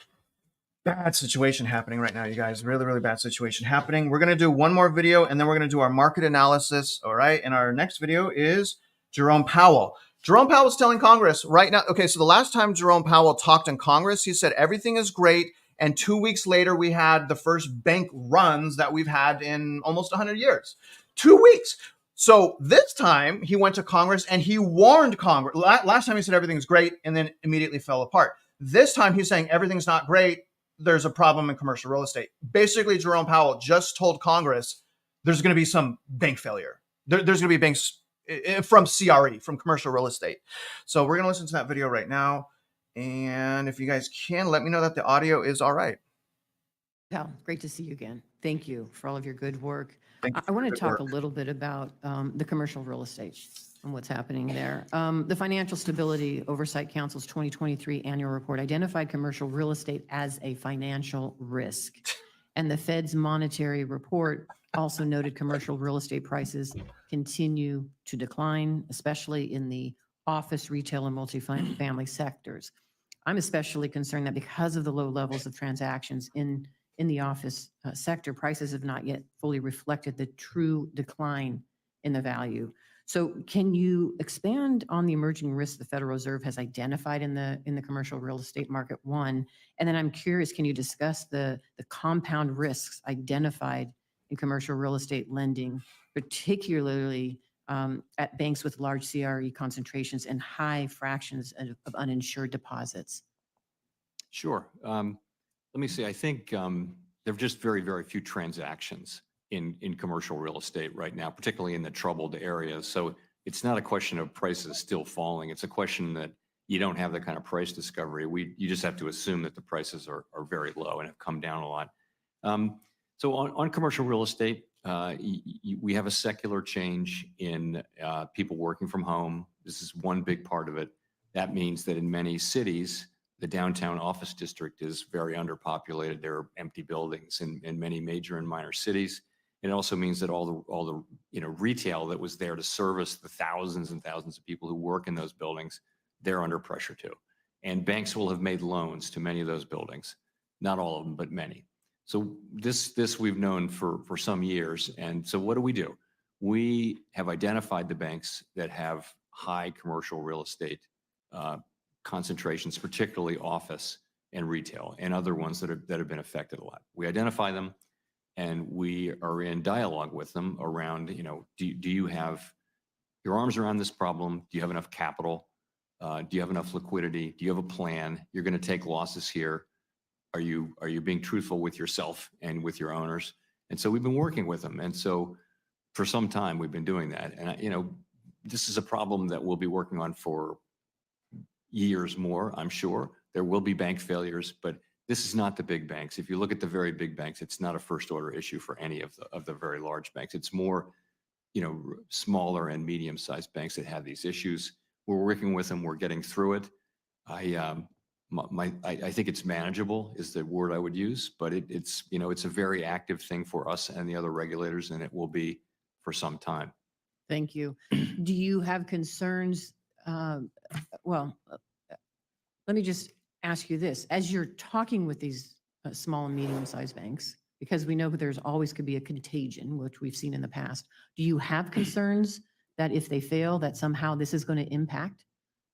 bad situation happening right now, you guys. Really, really bad situation happening. We're going to do one more video and then we're going to do our market analysis. All right. And our next video is Jerome Powell. Jerome Powell is telling Congress right now. Okay. So the last time Jerome Powell talked in Congress, he said everything is great. And 2 weeks later, we had the first bank runs that we've had in almost 100 years. 2 weeks. So this time he went to Congress and he warned Congress. Last time he said everything's great and then immediately fell apart. This time he's saying everything's not great. There's a problem in commercial real estate. Basically, Jerome Powell just told Congress there's going to be some bank failure. There's going to be banks from CRE, from commercial real estate. So we're going to listen to that video right now. And if you guys can, let me know that the audio is all right. Powell, great to see you again. Thank you for all of your good work. I want to talk a little bit about the commercial real estate and what's happening there. The Financial Stability Oversight Council's 2023 annual report identified commercial real estate as a financial risk. And the Fed's monetary report also noted commercial real estate prices continue to decline, especially in the office, retail, and multifamily sectors. I'm especially concerned that because of the low levels of transactions in the office sector, prices have not yet fully reflected the true decline in the value. So can you expand on the emerging risks the Federal Reserve has identified in the commercial real estate market, one? And then I'm curious, can you discuss the compound risks identified in commercial real estate lending, particularly at banks with large CRE concentrations and high fractions of uninsured deposits? Sure. Let me see. I think there are just very, very few transactions in commercial real estate right now, particularly in the troubled areas. So it's not a question of prices still falling. It's a question that you don't have the kind of price discovery. You just have to assume that the prices are very low and have come down a lot. So on commercial real estate, we have a secular change in people working from home. This is one big part of it. That means that in many cities, the downtown office district is very underpopulated. There are empty buildings in many major and minor cities. It also means that all the retail that was there to service the thousands and thousands of people who work in those buildings, they're under pressure too. And banks will have made loans to many of those buildings, not all of them, but many. So this we've known for some years. And so what do? We have identified the banks that have high commercial real estate concentrations, particularly office and retail, and other ones that have been affected a lot. We identify them, and we are in dialogue with them around, do you have your arms around this problem? Do you have enough capital? Do you have enough liquidity? Do you have a plan? You're going to take losses here. Are you being truthful with yourself and with your owners? And so we've been working with them. And so for some time we've been doing that. And this is a problem that we'll be working on for years more, I'm sure. There will be bank failures, but this is not the big banks. If you look at the very big banks, it's not a first order issue for any of the very large banks. It's more, smaller and medium sized banks that have these issues. We're working with them. We're getting through it. I think it's manageable is the word I would use, but it's a very active thing for us and the other regulators, and it will be for some time. Thank you. Do you have concerns? Let me just ask you this. As you're talking with these small and medium-sized banks, because we know there's always could be a contagion, which we've seen in the past, do you have concerns that if they fail, that somehow this is going to impact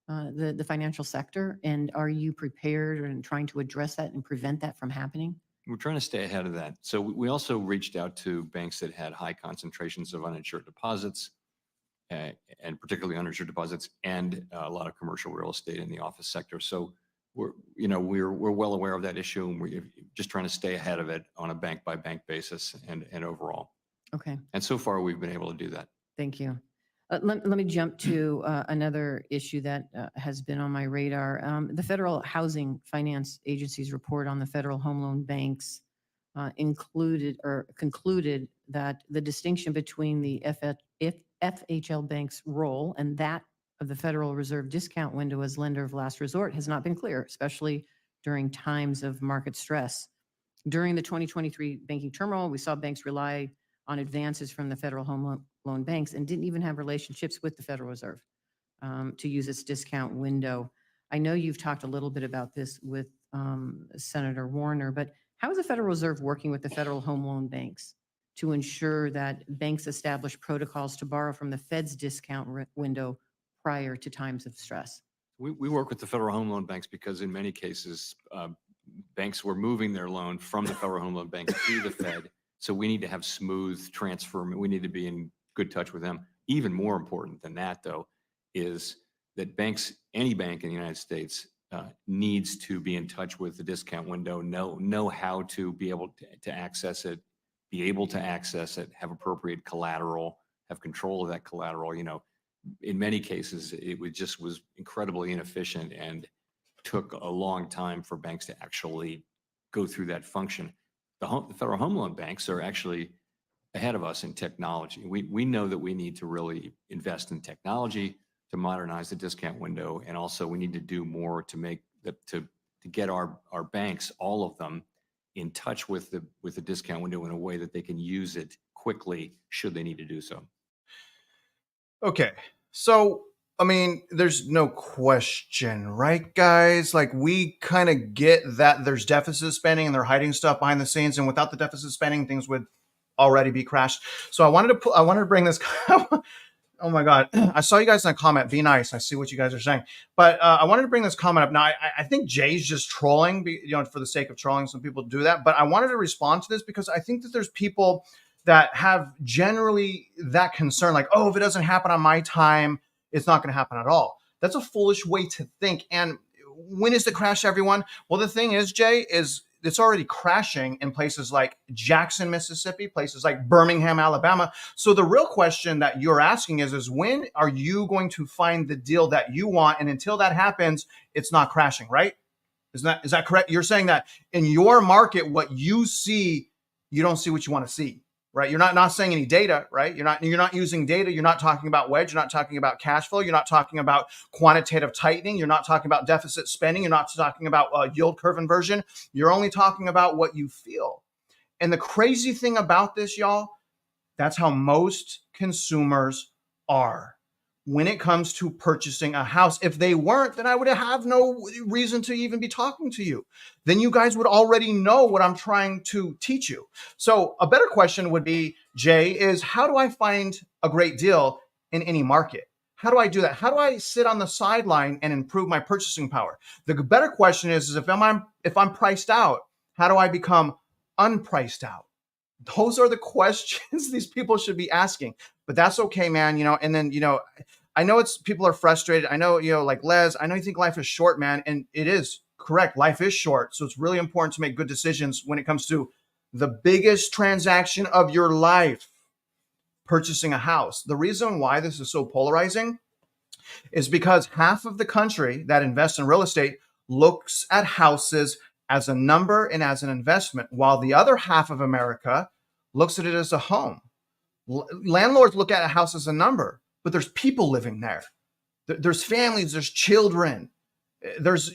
the financial sector? And are you prepared and trying to address that and prevent that from happening? We're trying to stay ahead of that. So we also reached out to banks that had high concentrations of uninsured deposits, and particularly uninsured deposits, and a lot of commercial real estate in the office sector. So we're well aware of that issue, and we're just trying to stay ahead of it on a bank by bank basis and overall. Okay. And so far we've been able to do that. Thank you. Let me jump to another issue that has been on my radar. The Federal Housing Finance Agency's report on the federal home loan banks concluded that the distinction between the FHL bank's role and that of the Federal Reserve discount window as lender of last resort has not been clear, especially during times of market stress. During the 2023 banking turmoil, we saw banks rely on advances from the federal home loan banks and didn't even have relationships with the Federal Reserve to use its discount window. I know you've talked a little bit about this with Senator Warner, but how is the Federal Reserve working with the federal home loan banks to ensure that banks establish protocols to borrow from the Fed's discount window prior to times of stress? We work with the federal home loan banks because in many cases, banks were moving their loan from the federal home loan bank to the Fed. So we need to have smooth transfer. We need to be in good touch with them. Even more important than that, though, is that banks, any bank in the United States, needs to be in touch with the discount window, know how to be able to access it, be able to access it, have appropriate collateral, have control of that collateral. In many cases, it was incredibly inefficient and took a long time for banks to actually go through that function. The federal home loan banks are actually ahead of us in technology. We know that we need to really invest in technology to modernize the discount window, and also we need to do more to get our banks, all of them, in touch with the discount window in a way that they can use it quickly should they need to do so. Okay. So, I mean, there's no question, right, guys? Like, we kind of get that there's deficit spending and they're hiding stuff behind the scenes. And without the deficit spending, things would already be crashed. So I wanted to bring this. Oh my God. I saw you guys in a comment. Be nice. I see what you guys are saying. But I wanted to bring this comment up. Now, I think Jay's just trolling, for the sake of trolling. Some people do that. But I wanted to respond to this because I think that there's people that have generally that concern, like, oh, if it doesn't happen on my time, it's not going to happen at all. That's a foolish way to think. And when is the crash, everyone? Well, the thing is, Jay, is it's already crashing in places like Jackson, Mississippi, places like Birmingham, Alabama. So the real question that you're asking is when are you going to find the deal that you want? And until that happens, it's not crashing, right? Is that correct? You're saying that in your market, what you see, you don't see what you want to see, right? You're not saying any data, right? You're not using data. You're not talking about wedge. You're not talking about cash flow. You're not talking about quantitative tightening. You're not talking about deficit spending. You're not talking about yield curve inversion. You're only talking about what you feel. And the crazy thing about this, y'all, that's how most consumers are when it comes to purchasing a house. If they weren't, then I would have no reason to even be talking to you. Then you guys would already know what I'm trying to teach you. So a better question would be, Jay, is how do I find a great deal in any market? How do I do that? How do I sit on the sideline and improve my purchasing power? The better question is if I'm priced out, how do I become unpriced out? Those are the questions these people should be asking, but that's okay, man. And then, I know people are frustrated. I know, like Les, I know you think life is short, man. And it is correct. Life is short. So it's really important to make good decisions when it comes to the biggest transaction of your life, purchasing a house. The reason why this is so polarizing is because half of the country that invests in real estate looks at houses as a number and as an investment, while the other half of America looks at it as a home. Landlords look at a house as a number, but there's people living there. There's families, there's children, there's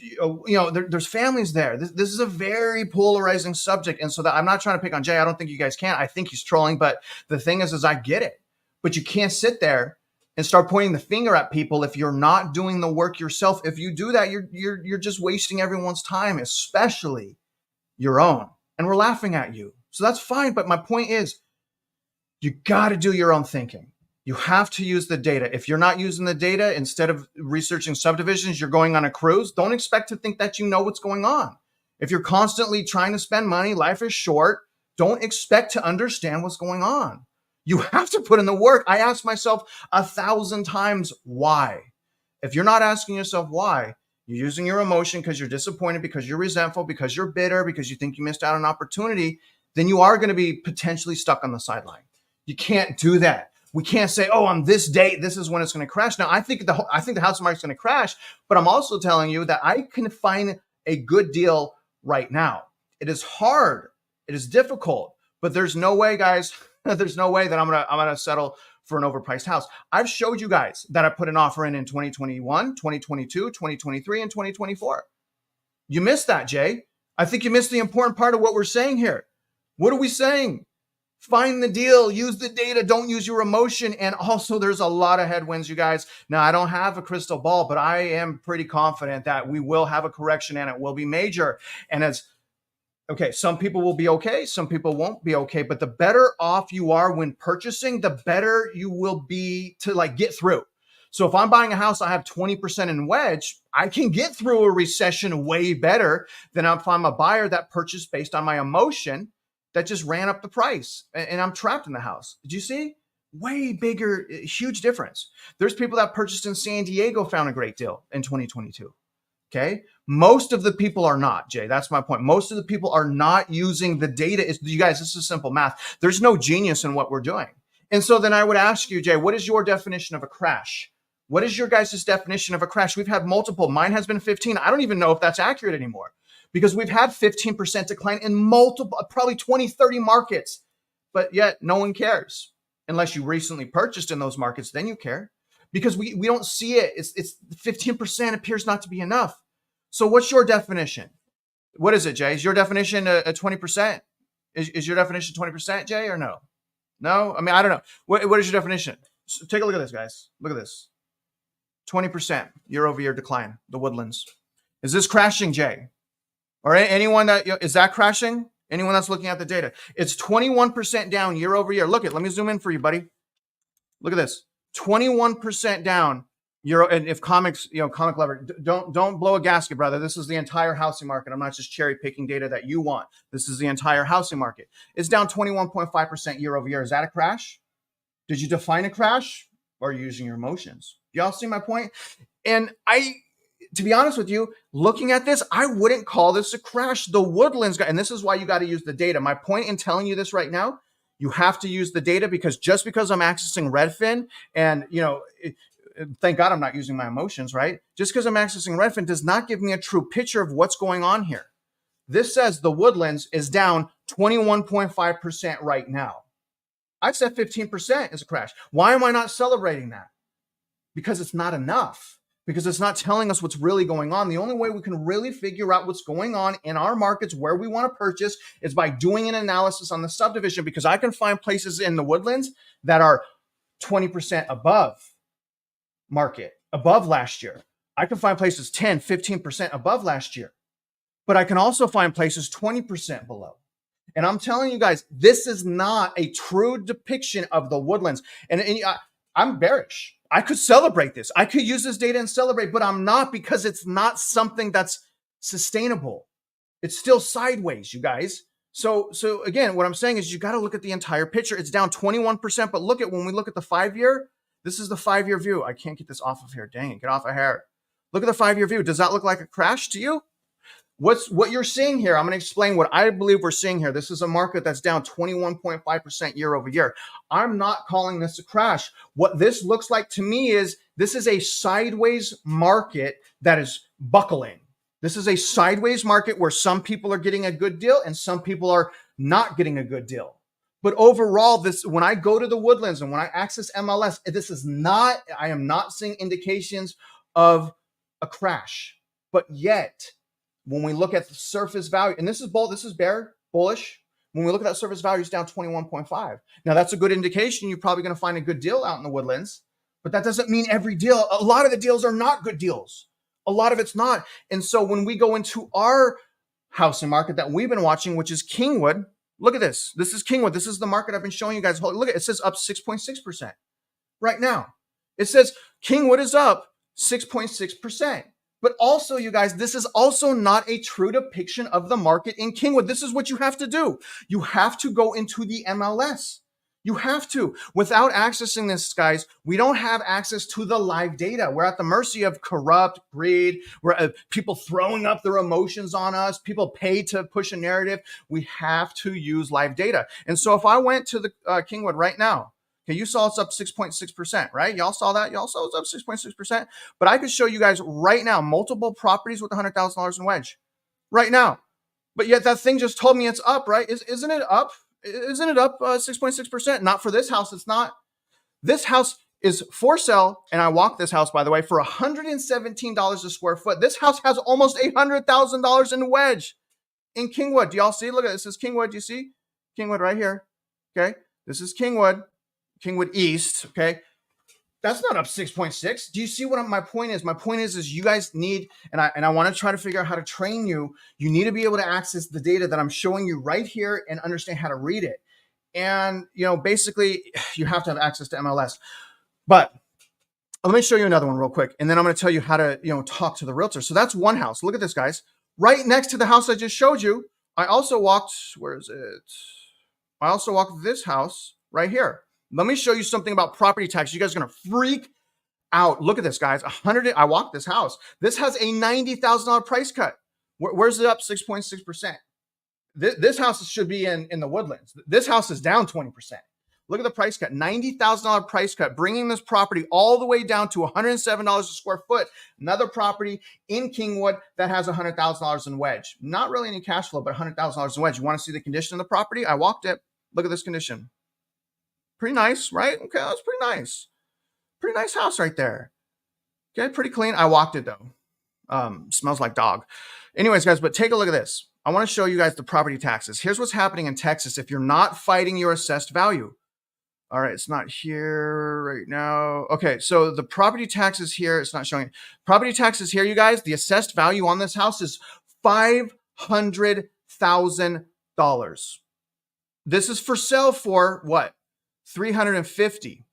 families there. This is a very polarizing subject. And so that I'm not trying to pick on Jay. I don't think you guys can. I think he's trolling, but the thing is I get it. But you can't sit there and start pointing the finger at people if you're not doing the work yourself. If you do that, you're just wasting everyone's time, especially your own. And we're laughing at you. So that's fine. But my point is, you got to do your own thinking. You have to use the data. If you're not using the data, instead of researching subdivisions, you're going on a cruise. Don't expect to think that you know what's going on. If you're constantly trying to spend money, life is short. Don't expect to understand what's going on. You have to put in the work. I ask myself 1,000 times why. If you're not asking yourself why, you're using your emotion because you're disappointed, because you're resentful, because you're bitter, because you think you missed out on an opportunity, then you are going to be potentially stuck on the sideline. You can't do that. We can't say, oh, on this date, this is when it's going to crash. Now, I think the house market's going to crash, but I'm also telling you that I can find a good deal right now. It is hard. It is difficult, but there's no way, guys. There's no way that I'm gonna settle for an overpriced house. I've showed you guys that I put an offer in 2021, 2022, 2023, and 2024. You missed that, Jay. I think you missed the important part of what we're saying here. What are we saying? Find the deal, use the data, don't use your emotion. And also there's a lot of headwinds, you guys. Now, I don't have a crystal ball, but I am pretty confident that we will have a correction and it will be major. And some people will be okay, some people won't be okay, but the better off you are when purchasing, the better you will be to get through. So if I'm buying a house, I have 20% in wedge, I can get through a recession way better than if I'm a buyer that purchased based on my emotion that just ran up the price and I'm trapped in the house. Did you see? Way bigger, huge difference. There's people that purchased in San Diego found a great deal in 2022. Okay. Most of the people are not, Jay. That's my point. Most of the people are not using the data. You guys, this is simple math. There's no genius in what we're doing. And so then I would ask you, Jay, what is your definition of a crash? What is your guys' definition of a crash? We've had multiple. Mine has been 15. I don't even know if that's accurate anymore because we've had 15% decline in multiple, probably 20, 30 markets, but yet no one cares. Unless you recently purchased in those markets, then you care. Because we don't see it. It's 15% appears not to be enough. So what's your definition? What is it, Jay? Is your definition a 20%? Is your definition 20%, Jay, or no? No? I mean, I don't know. What is your definition? So take a look at this, guys. Look at this. 20% year over year decline, the Woodlands. Is this crashing, Jay? Or anyone that, is that crashing? Anyone that's looking at the data? It's 21% down year over year. Look at, let me zoom in for you, buddy. Look at this. 21% down year. And if comics, comic lover, don't blow a gasket, brother. This is the entire housing market. I'm not just cherry picking data that you want. This is the entire housing market. It's down 21.5% year over year. Is that a crash? Did you define a crash, or are you using your emotions? Y'all see my point? And to be honest with you, looking at this, I wouldn't call this a crash. The Woodlands and this is why you got to use the data. My point in telling you this right now, you have to use the data, because just because I'm accessing Redfin and, thank God I'm not using my emotions, right? Just because I'm accessing Redfin does not give me a true picture of what's going on here. This says the Woodlands is down 21.5% right now. I said 15% is a crash. Why am I not celebrating that? Because it's not enough. Because it's not telling us what's really going on. The only way we can really figure out what's going on in our markets where we want to purchase is by doing an analysis on the subdivision, because I can find places in the Woodlands that are 20% above market, above last year. I can find places 10, 15% above last year. But I can also find places 20% below. And I'm telling you guys, this is not a true depiction of the Woodlands. And I'm bearish. I could celebrate this. I could use this data and celebrate, but I'm not, because it's not something that's sustainable. It's still sideways, you guys. So again, what I'm saying is you got to look at the entire picture. It's down 21%, but when we look at the 5-year, this is the 5-year view. I can't get this off of here. Dang it, get off of here. Look at the 5-year view. Does that look like a crash to you? What you're seeing here, I'm going to explain what I believe we're seeing here. This is a market that's down 21.5% year over year. I'm not calling this a crash. What this looks like to me is this is a sideways market that is buckling. This is a sideways market where some people are getting a good deal and some people are not getting a good deal. But overall, when I go to the Woodlands and when I access MLS, I am not seeing indications of a crash. But yet, when we look at the surface value, and this is bullish. When we look at that surface value, it's down 21.5. Now, that's a good indication. You're probably going to find a good deal out in the Woodlands, but that doesn't mean every deal. A lot of the deals are not good deals. A lot of it's not. And so when we go into our housing market that we've been watching, which is Kingwood, look at this. This is Kingwood. This is the market I've been showing you guys. Look at it. It says up 6.6% right now. It says Kingwood is up 6.6%. But also, you guys, this is also not a true depiction of the market in Kingwood. This is what you have to do. You have to go into the MLS. You have to. Without accessing this, guys, we don't have access to the live data. We're at the mercy of corrupt greed. We're people throwing up their emotions on us. People pay to push a narrative. We have to use live data. And so if I went to the Kingwood right now, okay, you saw it's up 6.6%, right? Y'all saw that? Y'all saw it's up 6.6%. But I could show you guys right now multiple properties with $100,000 in wedge right now. But yet that thing just told me it's up, right? Isn't it up? Isn't it up 6.6%? Not for this house. It's not. This house is for sale, and I walked this house, by the way, for $117 a square foot. This house has almost $800,000 in wedge in Kingwood. Do y'all see? Look at this. This is Kingwood. Do you see? Kingwood right here. Okay. This is Kingwood East. Okay. That's not up 6.6. Do you see what my point is? My point is you guys need, and I want to try to figure out how to train you. You need to be able to access the data that I'm showing you right here and understand how to read it. And, basically you have to have access to MLS. But let me show you another one real quick. And then I'm going to tell you how to, talk to the realtor. So that's one house. Look at this, guys. Right next to the house I just showed you, I also walked, where is it? I also walked this house right here. Let me show you something about property tax. You guys are going to freak out. Look at this, guys. I walked this house. This has a $90,000 price cut. Where's it up 6.6%? This house should be in the Woodlands. This house is down 20%. Look at the price cut, $90,000 price cut, bringing this property all the way down to $107 a square foot. Another property in Kingwood that has $100,000 in wedge. Not really any cash flow, but $100,000 in wedge. You want to see the condition of the property? I walked it. Look at this condition. Pretty nice, right? Okay, that's pretty nice. Pretty nice house right there. Okay, pretty clean. I walked it though. Smells like dog. Anyways, guys, but take a look at this. I want to show you guys the property taxes. Here's what's happening in Texas if you're not fighting your assessed value. All right, it's not here right now. Okay, so the property tax is here. It's not showing it. Property tax is here, you guys. The assessed value on this house is $500,000. This is for sale for what? $350,000.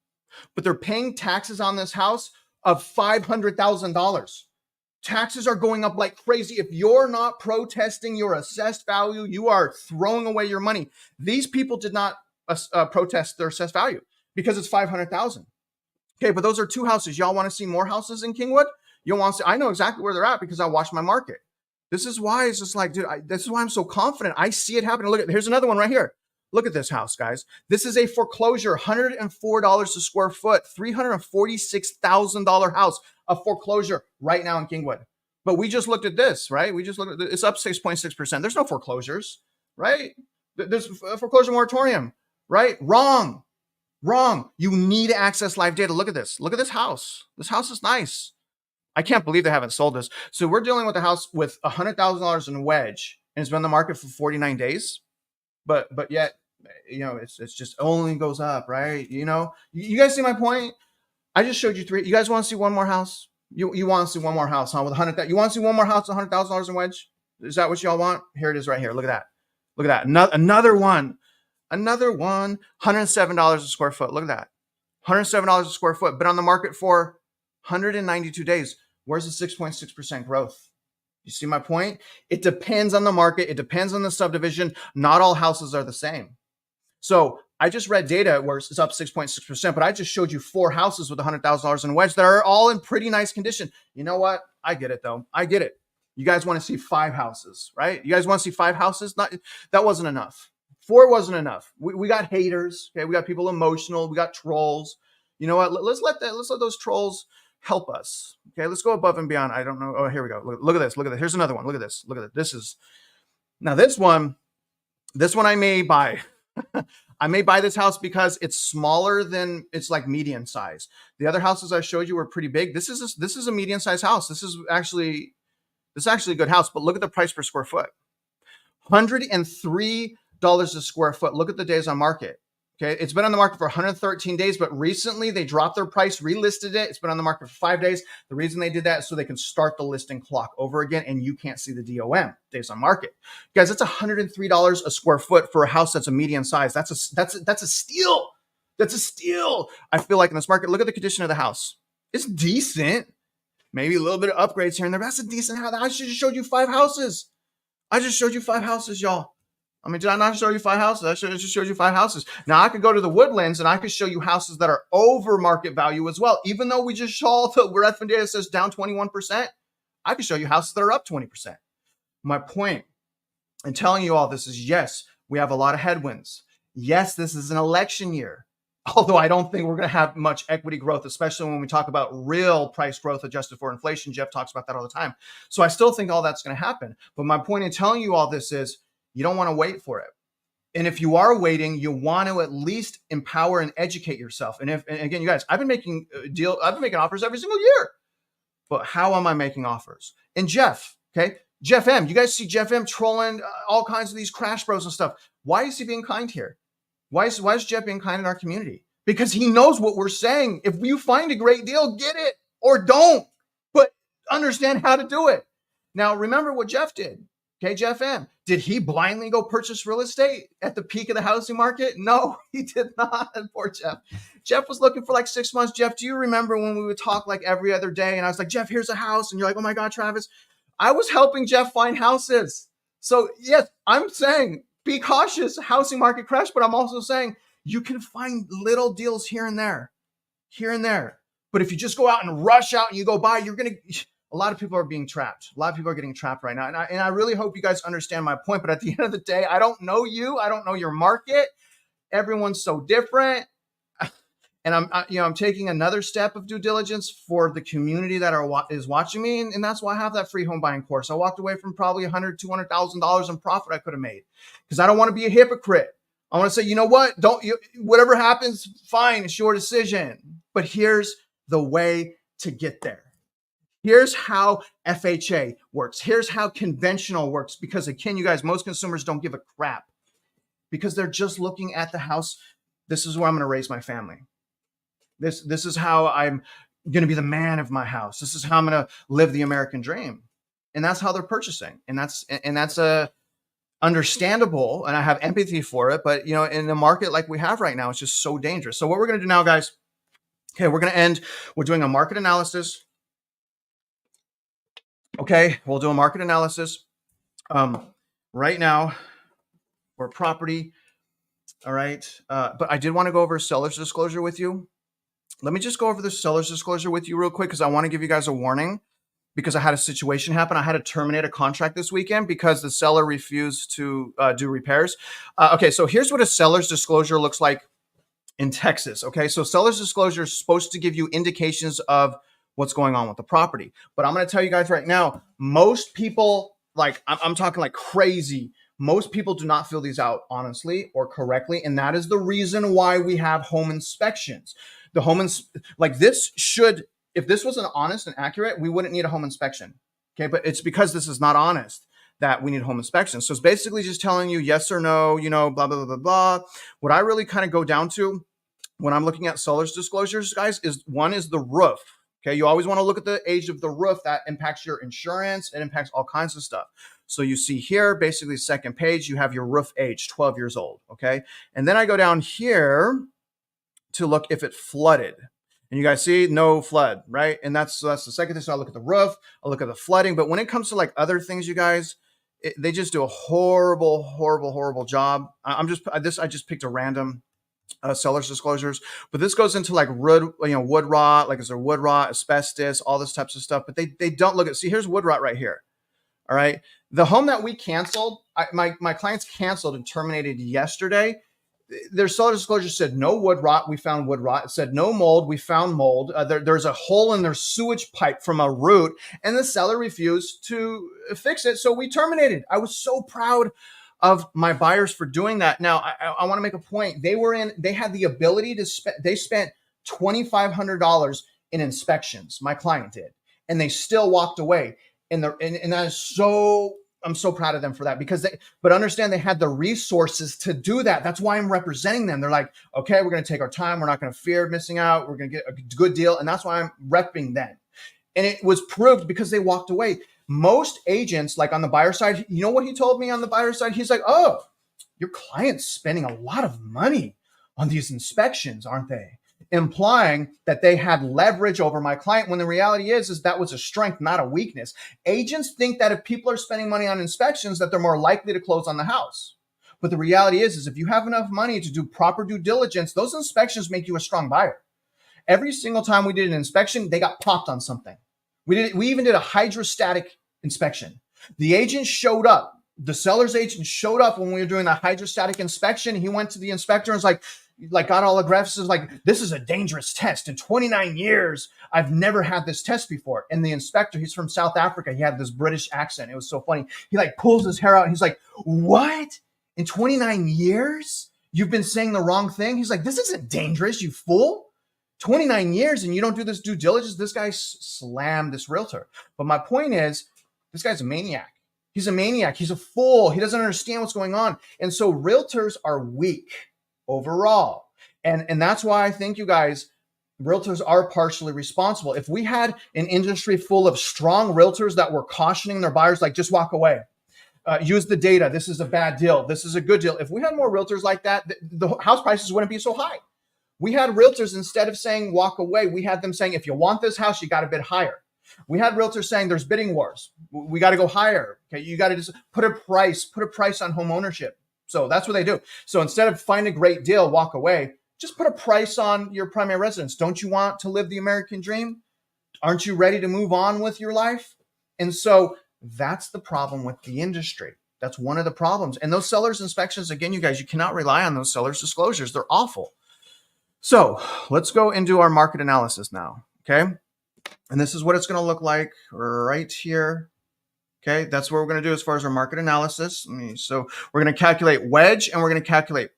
But they're paying taxes on this house of $500,000. Taxes are going up like crazy. If you're not protesting your assessed value, you are throwing away your money. These people did not protest their assessed value because it's $500,000. Okay, but those are two houses. Y'all want to see more houses in Kingwood? You want to see? I know exactly where they're at because I watch my market. This is why it's just like, dude, this is why I'm so confident. I see it happening. Look at, here's another one right here. Look at this house, guys. This is a foreclosure, $104 a square foot, $346,000 house, a foreclosure right now in Kingwood. But we just looked at this, right? We just looked at it's up 6.6%. There's no foreclosures, right? There's a foreclosure moratorium, right? Wrong. You need to access live data. Look at this. Look at this house. This house is nice. I can't believe they haven't sold this. So we're dealing with a house with $100,000 in wedge, and it's been on the market for 49 days. But yet, you know, it's just only goes up, right? You know, you guys see my point? I just showed you three. You guys want to see one more house? You want to see one more house, huh? With $100,000. You want to see one more house with $100,000 in wedge? Is that what y'all want? Here it is right here. Look at that. Look at that. Another one. $107 a square foot. Look at that. $107 a square foot. Been on the market for 192 days. Where's the 6.6% growth? You see my point? It depends on the market. It depends on the subdivision. Not all houses are the same. So I just read data where it's up 6.6%, but I just showed you four houses with $100,000 in wedge that are all in pretty nice condition. You know what? I get it though. I get it. You guys want to see five houses, right? You guys want to see five houses? That wasn't enough. Four wasn't enough. We got haters. Okay, we got people emotional. We got trolls. You know what? Let's let those trolls help us. Okay, let's go above and beyond. I don't know. Oh, here we go. Look at this. Look at this. Here's another one. Look at this. Look at it. This one I may buy. I may buy this house because it's smaller than it's like median size. The other houses I showed you were pretty big. This is a median size house. This is actually a good house. But look at the price per square foot. $103 a square foot. Look at the days on market. Okay, it's been on the market for 113 days, but recently they dropped their price, relisted it. It's been on the market for 5 days. The reason they did that is so they can start the listing clock over again, and you can't see the DOM, days on market. Guys, that's $103 a square foot for a house that's a median size. That's a steal. That's a steal. I feel like in this market, look at the condition of the house. It's decent. Maybe a little bit of upgrades here and there, but that's a decent house. I just showed you five houses. Y'all. I mean, did I not show you five houses? I just showed you five houses. Now I could go to the Woodlands and I could show you houses that are over market value as well. Even though we just saw where F1 data says down 21%, I could show you houses that are up 20%. My point in telling you all this is, yes, we have a lot of headwinds. Yes, this is an election year. Although I don't think we're going to have much equity growth, especially when we talk about real price growth adjusted for inflation. Jeff talks about that all the time. So I still think all that's going to happen. But my point in telling you all this is, you don't want to wait for it. And if you are waiting, you want to at least empower and educate yourself. And again, you guys, I've been making offers every single year. But how am I making offers? And Jeff, okay? Jeff M, you guys see Jeff M trolling all kinds of these crash bros and stuff. Why is he being kind here? Why is Jeff being kind in our community? Because he knows what we're saying. If you find a great deal, get it or don't. But understand how to do it. Now, remember what Jeff did. Okay, Jeff M. Did he blindly go purchase real estate at the peak of the housing market? No, he did not. Poor Jeff. Jeff was looking for like 6 months. Jeff, do you remember when we would talk like every other day? And I was like, Jeff, here's a house. And you're like, oh my God, Travis. I was helping Jeff find houses. So yes, I'm saying be cautious, housing market crash. But I'm also saying you can find little deals here and there. But if you just go out and rush out and you go buy, a lot of people are being trapped. A lot of people are getting trapped right now. And I really hope you guys understand my point. But at the end of the day, I don't know you. I don't know your market. Everyone's so different. And I'm taking another step of due diligence for the community that is watching me. And that's why I have that free home buying course. I walked away from probably $100,000, $200,000 in profit I could have made because I don't want to be a hypocrite. I want to say, you know what? Whatever happens, fine. It's your decision. But here's the way to get there. Here's how FHA works. Here's how conventional works. Because again, you guys, most consumers don't give a crap because they're just looking at the house This is where I'm going to raise my family. This is how I'm going to be the man of my house. This is how I'm going to live the American dream. And that's how they're purchasing. And that's a understandable, and I have empathy for it. But, in a market like we have right now, it's just so dangerous. So what we're going to do now, guys, okay, we're doing a market analysis. Okay, we'll do a market analysis right now for property. All right. But I did want to go over seller's disclosure with you. Let me just go over the seller's disclosure with you real quick, because I want to give you guys a warning, because I had a situation happen. I had to terminate a contract this weekend because the seller refused to do repairs. Okay, so here's what a seller's disclosure looks like in Texas. Okay, so seller's disclosure is supposed to give you indications of what's going on with the property. But I'm going to tell you guys right now, most people, like I'm talking like crazy, most people do not fill these out honestly or correctly. And that is the reason why we have home inspections. Like this should, if this wasn't honest and accurate, we wouldn't need a home inspection. Okay, but it's because this is not honest that we need home inspection. So it's basically just telling you yes or no, blah, blah, blah, blah, blah. What I really kind of go down to when I'm looking at seller's disclosures, guys, is one is the roof. Okay, you always want to look at the age of the roof. That impacts your insurance. It impacts all kinds of stuff. So you see here, basically second page, you have your roof age, 12 years old. Okay, and then I go down here to look if it flooded. And you guys see no flood, right? And that's the second thing. So I look at the roof, I look at the flooding. But when it comes to like other things, you guys, they just do a horrible, horrible, horrible job. I just picked a random seller's disclosures, but this goes into like wood rot, like is there wood rot, asbestos, all this types of stuff. But they don't look at. See, here's wood rot right here. All right, the home that we canceled, my clients canceled and terminated yesterday. Their seller disclosure said no wood rot. We found wood rot. It said no mold. We found mold. There's a hole in their sewage pipe from a root, and the seller refused to fix it. So we terminated. I was so proud of my buyers for doing that. Now, I want to make a point. They had the ability to they spent $2,500 in inspections. My client did, and they still walked away. And that is so. I'm so proud of them for that, but understand they had the resources to do that. That's why I'm representing them. They're like, okay, we're going to take our time. We're not going to fear missing out. We're going to get a good deal. And that's why I'm repping them. And it was proved because they walked away. Most agents, like on the buyer side, you know what he told me on the buyer side? He's like, oh, your client's spending a lot of money on these inspections, aren't they? Implying that they had leverage over my client, when the reality is that was a strength, not a weakness. Agents think that if people are spending money on inspections, that they're more likely to close on the house. But the reality is if you have enough money to do proper due diligence, those inspections make you a strong buyer. Every single time we did an inspection, they got popped on something. We even did a hydrostatic inspection. The agent showed up. The seller's agent showed up when we were doing the hydrostatic inspection. He went to the inspector and was like got all aggressive, like, this is a dangerous test. In 29 years, I've never had this test before. And the inspector, he's from South Africa. He had this British accent. It was so funny. He like pulls his hair out. And he's like, what? In 29 years, you've been saying the wrong thing? He's like, this isn't dangerous, you fool. 29 years and you don't do this due diligence. This guy slammed this realtor. But my point is, this guy's a maniac. He's a maniac. He's a fool. He doesn't understand what's going on. And so realtors are weak overall. And that's why I think, you guys, realtors are partially responsible. If we had an industry full of strong realtors that were cautioning their buyers, like, just walk away, use the data, this is a bad deal, this is a good deal. If we had more realtors like that, the house prices wouldn't be so high. We had realtors, instead of saying walk away, we had them saying, if you want this house, you got to bid higher. We had realtors saying there's bidding wars. We got to go higher. Okay, you got to just put a price on home ownership. So that's what they do. So instead of find a great deal, walk away, just put a price on your primary residence. Don't you want to live the American dream? Aren't you ready to move on with your life? And so that's the problem with the industry. That's one of the problems. And those sellers inspections, again, you guys, you cannot rely on those sellers disclosures. They're awful. So let's go and do our market analysis now. Okay. And this is what it's going to look like right here. Okay, that's what we're going to do as far as our market analysis. So we're going to calculate wedge and we're going to calculate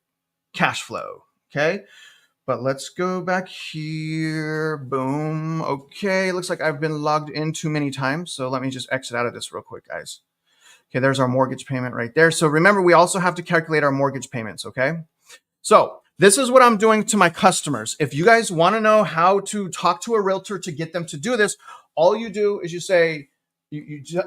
cash flow. Okay, but let's go back here. Boom. Okay, looks like I've been logged in too many times. So let me just exit out of this real quick, guys. Okay, there's our mortgage payment right there. So remember, we also have to calculate our mortgage payments. Okay, so This is what I'm doing to my customers. If you guys want to know how to talk to a realtor to get them to do this, all you do is you say,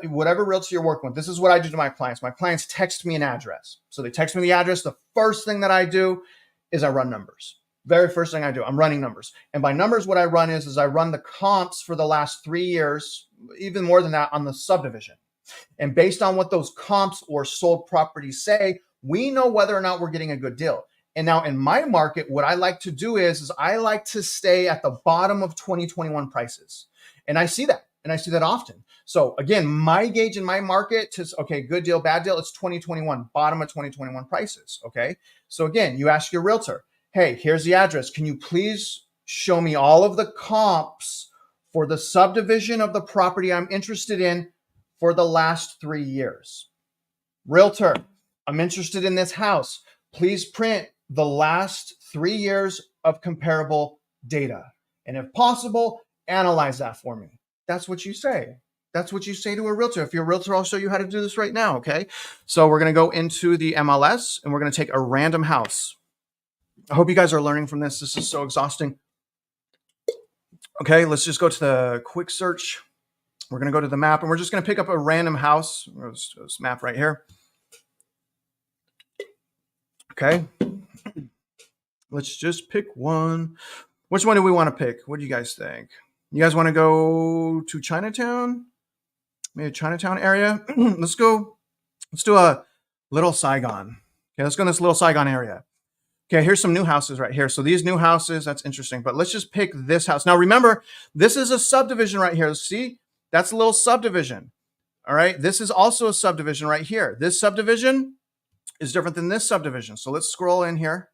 whatever realtor you're working with, this is what I do to my clients. My clients text me an address. So they text me the address. The first thing that I do is I run numbers. Very first thing I do, I'm running numbers. And by numbers, what I run is I run the comps for the last 3 years, even more than that, on the subdivision. And based on what those comps or sold properties say, we know whether or not we're getting a good deal. And now in my market, what I like to do is I like to stay at the bottom of 2021 prices. And I see that. And I see that often. So again, my gauge in my market to, okay, good deal, bad deal, it's 2021, bottom of 2021 prices. Okay. So again, you ask your realtor, hey, here's the address. Can you please show me all of the comps for the subdivision of the property I'm interested in for the last 3 years? Realtor, I'm interested in this house. Please print the last 3 years of comparable data. And if possible, analyze that for me. That's what you say. That's what you say to a realtor. If you're a realtor, I'll show you how to do this right now, okay? So we're going to go into the MLS and we're going to take a random house. I hope you guys are learning from this. This is so exhausting. Okay, let's just go to the quick search. We're going to go to the map and we're just going to pick up a random house. This map right here. Okay. Let's just pick one. Which one do we want to pick? What do you guys think? You guys want to go to Chinatown? Maybe Chinatown area? Let's go. Let's do a Little Saigon. Okay, let's go in this Little Saigon area. Okay, here's some new houses right here. So these new houses, that's interesting. But let's just pick this house. Now remember, this is a subdivision right here. See, that's a little subdivision. All right, this is also a subdivision right here. This subdivision is different than this subdivision. So let's scroll in here.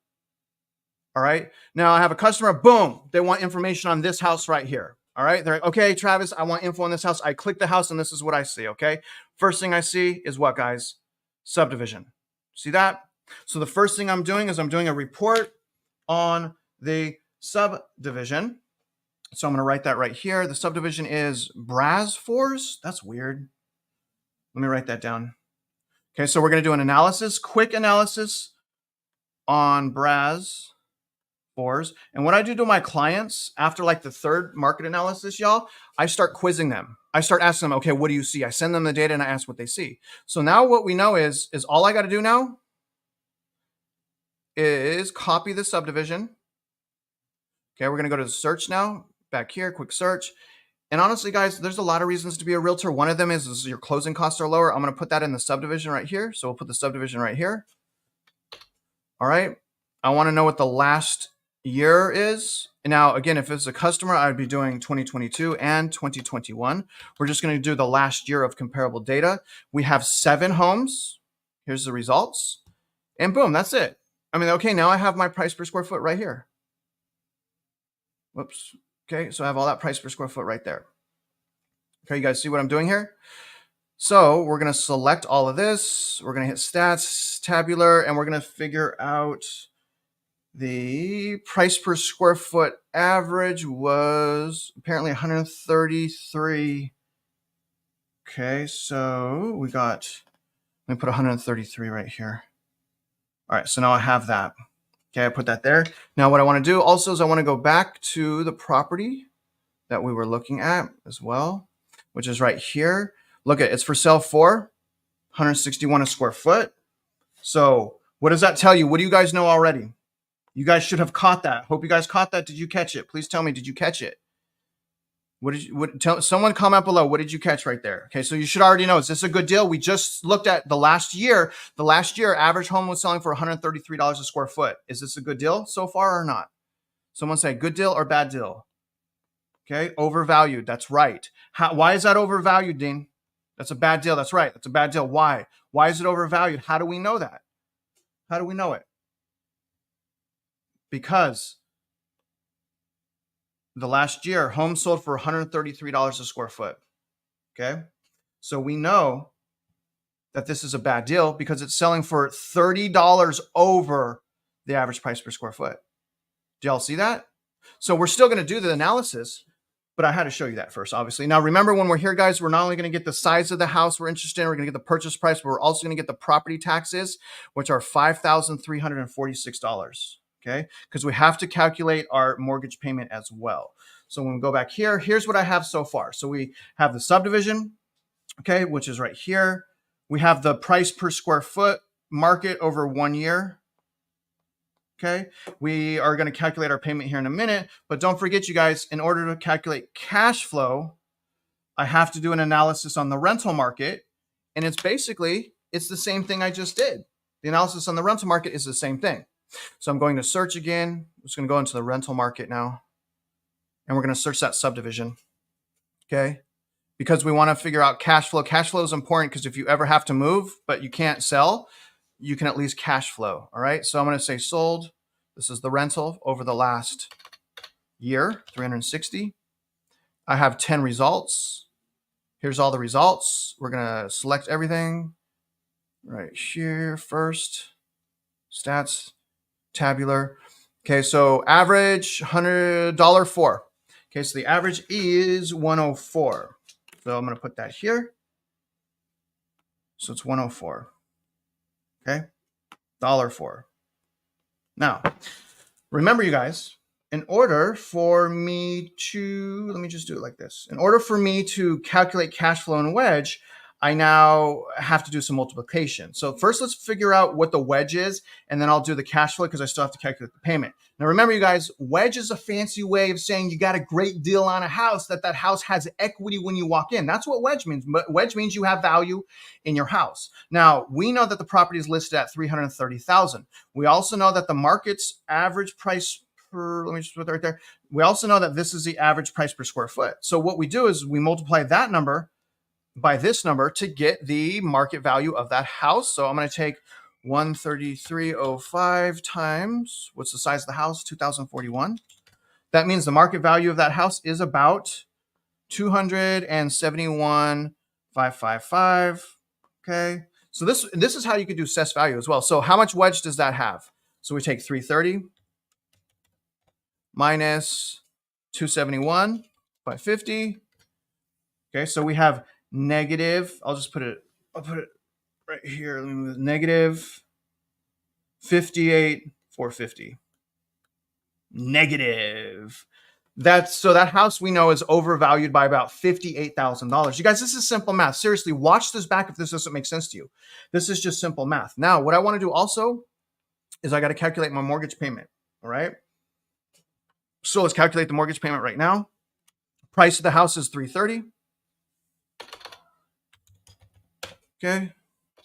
All right. Now I have a customer, boom, they want information on this house right here. All right. They're like, okay, Travis, I want info on this house. I click the house and this is what I see. Okay. First thing I see is what, guys? Subdivision. See that? So the first thing I'm doing is I'm doing a report on the subdivision. So I'm going to write that right here. The subdivision is Brasfors. That's weird. Let me write that down. Okay. So we're going to do an analysis, quick analysis on Brasfors. And what I do to my clients after like the third market analysis, y'all, I start quizzing them. I start asking them, okay, what do you see? I send them the data and I ask what they see. So now what we know is all I got to do now is copy the subdivision. Okay, we're going to go to the search now. Back here, quick search. And honestly, guys, there's a lot of reasons to be a realtor. One of them is your closing costs are lower. I'm going to put that in the subdivision right here. So we'll put the subdivision right here. All right. I want to know what the last year is. And now, again, if it's a customer, I'd be doing 2022 and 2021. We're just going to do the last year of comparable data. We have 7 homes. Here's the results. And boom, that's it. I mean, okay, now I have my price per square foot right here. Whoops. Okay, so I have all that price per square foot right there. Okay, you guys see what I'm doing here? So we're going to select all of this. We're going to hit stats, tabular, and we're going to figure out the price per square foot average was apparently 133. Okay, so we got, let me put 133 right here. All right, so now I have that. Okay, I put that there. Now what I want to do also is I want to go back to the property that we were looking at as well, which is right here. Look at, it's for sale for 161 a square foot. So what does that tell you? What do you guys know already? You guys should have caught that. Hope you guys caught that. Did you catch it? Please tell me, did you catch it? What did you, tell someone comment below. What did you catch right there? Okay, so you should already know. Is this a good deal? We just looked at the last year. The last year, average home was selling for $133 a square foot. Is this a good deal so far or not? Someone say good deal or bad deal. Okay, overvalued. That's right. Why is that overvalued, Dean? That's a bad deal. That's right. That's a bad deal. Why? Why is it overvalued? How do we know that? How do we know it? Because the last year, homes sold for $133 a square foot. Okay. So we know that this is a bad deal because it's selling for $30 over the average price per square foot. Do y'all see that? So we're still going to do the analysis, but I had to show you that first, obviously. Now, remember when we're here, guys, we're not only going to get the size of the house we're interested in, we're going to get the purchase price, but we're also going to get the property taxes, which are $5,346. okay? Because we have to calculate our mortgage payment as well. So when we go back here, here's what I have so far. So we have the subdivision, okay, which is right here. We have the price per square foot market over 1 year. Okay, we are going to calculate our payment here in a minute, but don't forget, you guys, in order to calculate cash flow, I have to do an analysis on the rental market, and it's the same thing I just did. The analysis on the rental market is the same thing. So I'm going to search again. I'm just going to go into the rental market now, and we're going to search that subdivision, okay? Because we want to figure out cash flow. Cash flow is important because if you ever have to move, but you can't sell, you can at least cash flow, all right? So I'm going to say sold. This is the rental over the last year, 360. I have 10 results. Here's all the results. We're going to select everything right here first. Stats, tabular. Okay, so average $100.04. Okay, so the average is 104. So I'm going to put that here. So it's 104. Okay, $1.04. Now, remember, you guys, in order for me to, let me just do it like this. In order for me to calculate cash flow in wedge, I now have to do some multiplication. So first, let's figure out what the wedge is, and then I'll do the cash flow because I still have to calculate the payment. Now, remember, you guys, wedge is a fancy way of saying you got a great deal on a house, that house has equity when you walk in. That's what wedge means. Wedge means you have value in your house. Now, we know that the property is listed at $330,000. We also know that the market's average price per, let me just put that right there. We also know that this is the average price per square foot. So what we do is we multiply that number by this number to get the market value of that house. So I'm going to take 133.05 times, what's the size of the house? 2041. That means the market value of that house is about 271,555. Okay. So this is how you could do assessed value as well. So how much wedge does that have? So we take 330 minus 271,550. Okay. So we have negative, I'll put it right here. Negative 58,450. Negative. So that house we know is overvalued by about $58,000. You guys, this is simple math. Seriously, watch this back if this doesn't make sense to you. This is just simple math. Now, what I want to do also is I got to calculate my mortgage payment. All right. So let's calculate the mortgage payment right now. Price of the house is $330,000. Okay,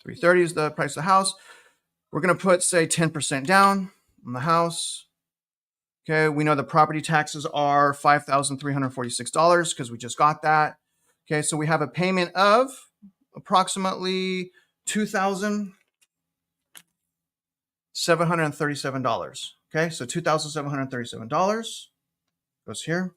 330 is the price of the house. We're going to put, say, 10% down on the house. Okay, we know the property taxes are $5,346 because we just got that. Okay, so we have a payment of approximately $2,737. Okay, so $2,737 goes here.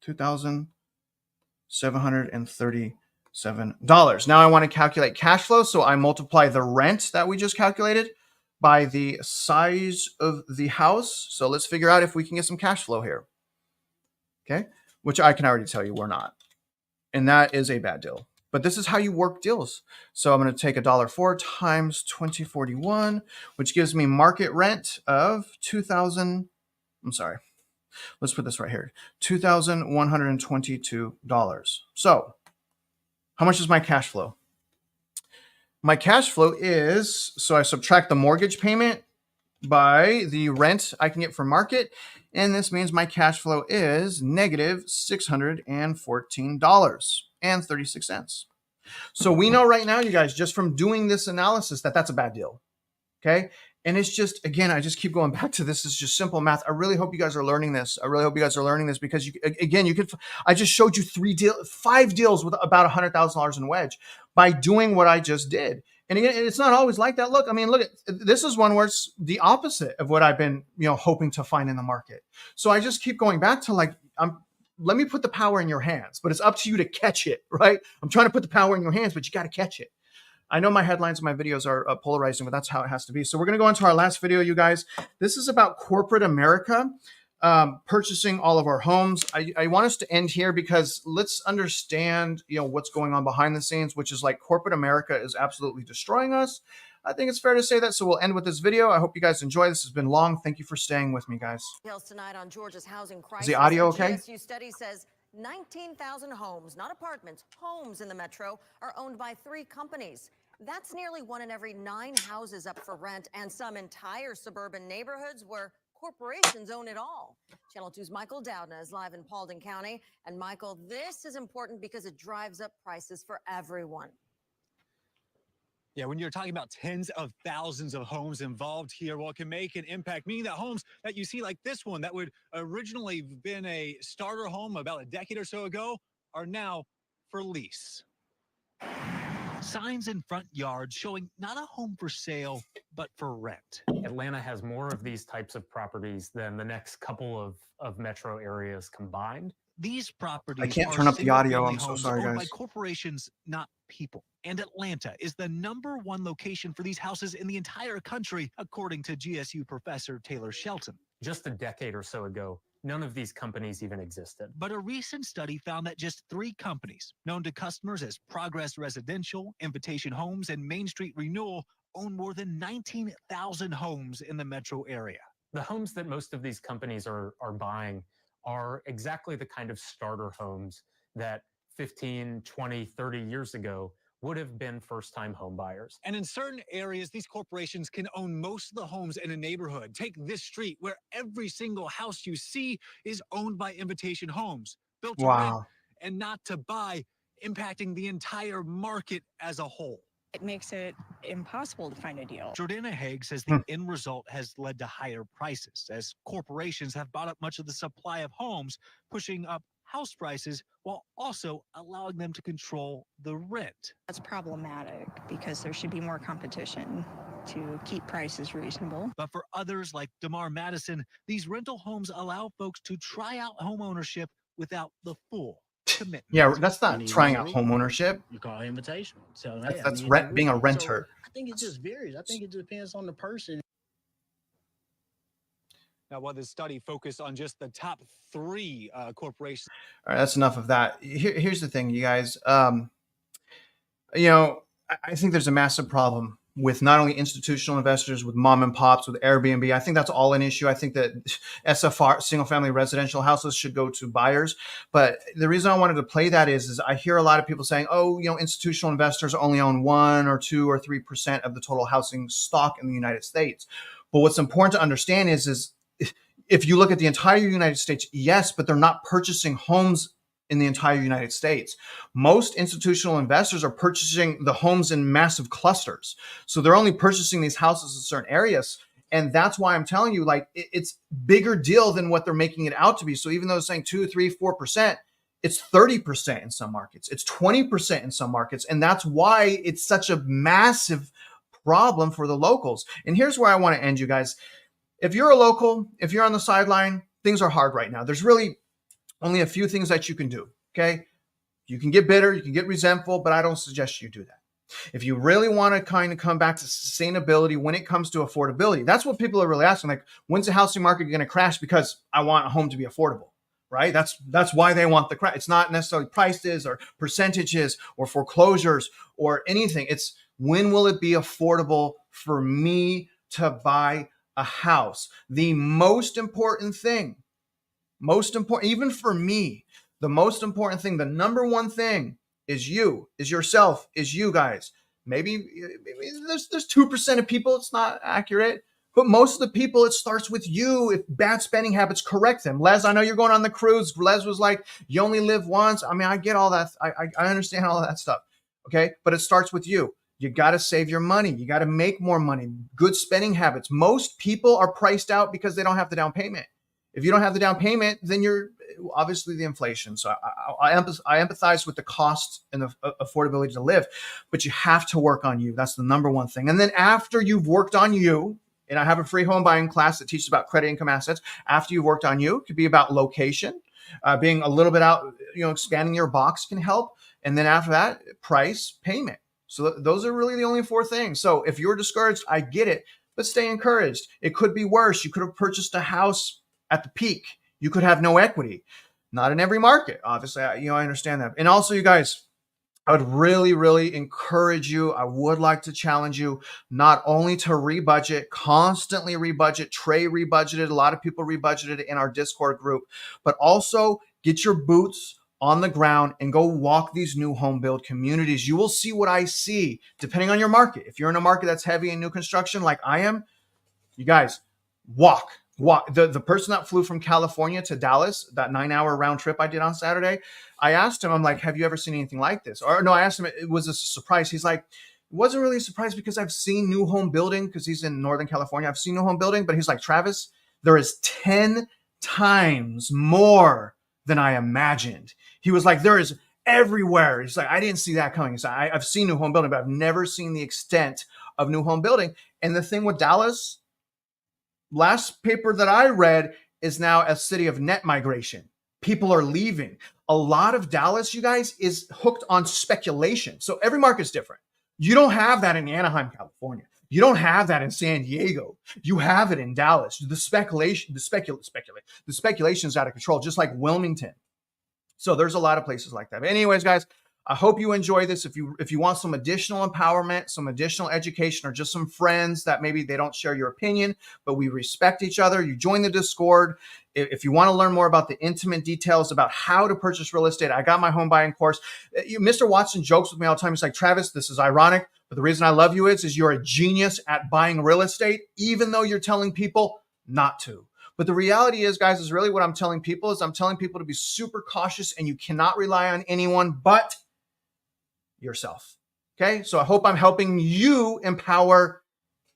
$2,737. Now I want to calculate cash flow, so I multiply the rent that we just calculated by the size of the house. So let's figure out if we can get some cash flow here. Okay, which I can already tell you we're not. And that is a bad deal. But this is how you work deals. So I'm going to take $1.04 times 2041, which gives me market rent of let's put this right here, $2,122. So how much is my cash flow? My cash flow is, so I subtract the mortgage payment by the rent I can get from market, and this means my cash flow is negative $614.36. So we know right now, you guys, just from doing this analysis, that that's a bad deal. Okay. And it's just, again, I just keep going back to this. It's just simple math. I really hope you guys are learning this. Because I just showed you 5 deals with about $100,000 in wedge by doing what I just did. And again, it's not always like that. Look, this is one where it's the opposite of what I've been, hoping to find in the market. So I just keep going back to let me put the power in your hands, but it's up to you to catch it, right? I'm trying to put the power in your hands, but you got to catch it. I know my headlines and my videos are polarizing, but that's how it has to be. So we're going to go into our last video, you guys. This is about corporate America purchasing all of our homes. I want us to end here because let's understand, what's going on behind the scenes, which is like corporate America is absolutely destroying us. I think it's fair to say that. So we'll end with this video. I hope you guys enjoy. This has been long. Thank you for staying with me, guys. Tonight on Georgia's housing crisis. Is the audio A okay? GSU study says 19,000 homes, not apartments, homes in the metro are owned by 3 companies. That's nearly 1 in every 9 houses up for rent, and some entire suburban neighborhoods where corporations own it all. Channel 2's Michael Doudna is live in Paulding County. And Michael, this is important because it drives up prices for everyone. Yeah, when you're talking about tens of thousands of homes involved here, well, it can make an impact, meaning that homes that you see like this one that would originally have been a starter home about a decade or so ago are now for lease. Signs in front yards showing not a home for sale, but for rent. Atlanta has more of these types of properties than the next couple of metro areas combined. These properties I can't are turn up the audio. single-family I'm so homes sorry, owned guys. by corporations, not people. And Atlanta is the #1 location for these houses in the entire country, according to GSU professor Taylor Shelton. Just a decade or so ago, none of these companies even existed. But a recent study found that just 3 companies, known to customers as Progress Residential, Invitation Homes, and Main Street Renewal, own more than 19,000 homes in the metro area. The homes that most of these companies are buying are exactly the kind of starter homes that 15, 20, 30 years ago would have been first-time home buyers. And in certain areas, these corporations can own most of the homes in a neighborhood. Take this street where every single house you see is owned by Invitation Homes, built to rent Wow. and not to buy, impacting the entire market as a whole. It makes it impossible to find a deal. Jordana Haig says the end result has led to higher prices as corporations have bought up much of the supply of homes, pushing up house prices while also allowing them to control the rent. That's problematic because there should be more competition to keep prices reasonable. But for others like DeMar Madison, these rental homes allow folks to try out home ownership without the full commitment. Yeah, that's not trying out home ownership. You call it invitation. So hey, That's being a renter. So I think it just varies. I think it depends on the person. Now, while this study focused on just the top 3 corporations. All right, that's enough of that. Here's the thing, you guys. I think there's a massive problem with not only institutional investors, with mom and pops, with Airbnb. I think that's all an issue. I think that SFR, single family residential houses, should go to buyers. But the reason I wanted to play that is I hear a lot of people saying, oh, institutional investors only own 1 or 2 or 3% of the total housing stock in the United States. But what's important to understand is if you look at the entire United States, yes, but they're not purchasing homes in the entire United States. Most institutional investors are purchasing the homes in massive clusters. So they're only purchasing these houses in certain areas. And that's why I'm telling you, like, it's bigger deal than what they're making it out to be. So even though it's saying 2, 3, 4%, it's 30% in some markets. It's 20% in some markets. And that's why it's such a massive problem for the locals. And here's where I want to end, you guys. If you're a local, if you're on the sideline, things are hard right now. There's really only a few things that you can do, okay? You can get bitter, you can get resentful, but I don't suggest you do that. If you really want to kind of come back to sustainability when it comes to affordability, that's what people are really asking. Like, when's the housing market going to crash? Because I want a home to be affordable, right? That's why they want the crash. It's not necessarily prices or percentages or foreclosures or anything. It's when will it be affordable for me to buy a house? The most important thing, even for me, the most important thing, the #1 thing is you, is yourself, is you guys. Maybe there's 2% of people, it's not accurate, but most of the people, it starts with you. If bad spending habits, correct them. Les, I know you're going on the cruise. Les was like, you only live once. I mean, I get all that. I understand all that stuff. Okay. But it starts with you. You got to save your money. You got to make more money. Good spending habits. Most people are priced out because they don't have the down payment. If you don't have the down payment, then you're obviously the inflation. So I empathize with the cost and the affordability to live, but you have to work on you. That's the #1 thing. And then after you've worked on you, and I have a free home buying class that teaches about credit income assets. After you've worked on you, it could be about location, being a little bit out, expanding your box can help. And then after that, price, payment. So those are really the only 4 things. So if you're discouraged, I get it, but stay encouraged. It could be worse. You could have purchased a house at the peak. You could have no equity. Not in every market, obviously. I understand that. And also, you guys, I would really, really encourage you. I would like to challenge you not only to rebudget, constantly rebudget. Trey rebudgeted. A lot of people rebudgeted in our Discord group, but also get your boots on the ground and go walk these new home build communities. You will see what I see depending on your market. If you're in a market that's heavy in new construction like I am, you guys walk. The person that flew from California to Dallas, that 9-hour round trip I did on Saturday, I asked him, I'm like, have you ever seen anything like this? Or no, I asked him, it was a surprise. He's like, it wasn't really a surprise because I've seen new home building, because he's in Northern California. I've seen new home building, but he's like, Travis, there is 10 times more than I imagined. He was like, there is everywhere. He's like, I didn't see that coming. So I've seen new home building, but I've never seen the extent of new home building. And the thing with Dallas, last paper that I read, is now a city of net migration. People are leaving. A lot of Dallas, you guys, is hooked on speculation. So every market's different. You don't have that in Anaheim, California. You don't have that in San Diego. You have it in Dallas. The speculation is out of control, just like Wilmington. So there's a lot of places like that. But anyways, guys, I hope you enjoy this. If you want some additional empowerment, some additional education, or just some friends that maybe they don't share your opinion, but we respect each other, you join the Discord. If you want to learn more about the intimate details about how to purchase real estate, I got my home buying course. Mr. Watson jokes with me all the time. He's like, Travis, this is ironic, but the reason I love you is you're a genius at buying real estate, even though you're telling people not to. But the reality is, guys, is really what I'm telling people is I'm telling people to be super cautious, and you cannot rely on anyone but yourself. Okay. So I hope I'm helping you empower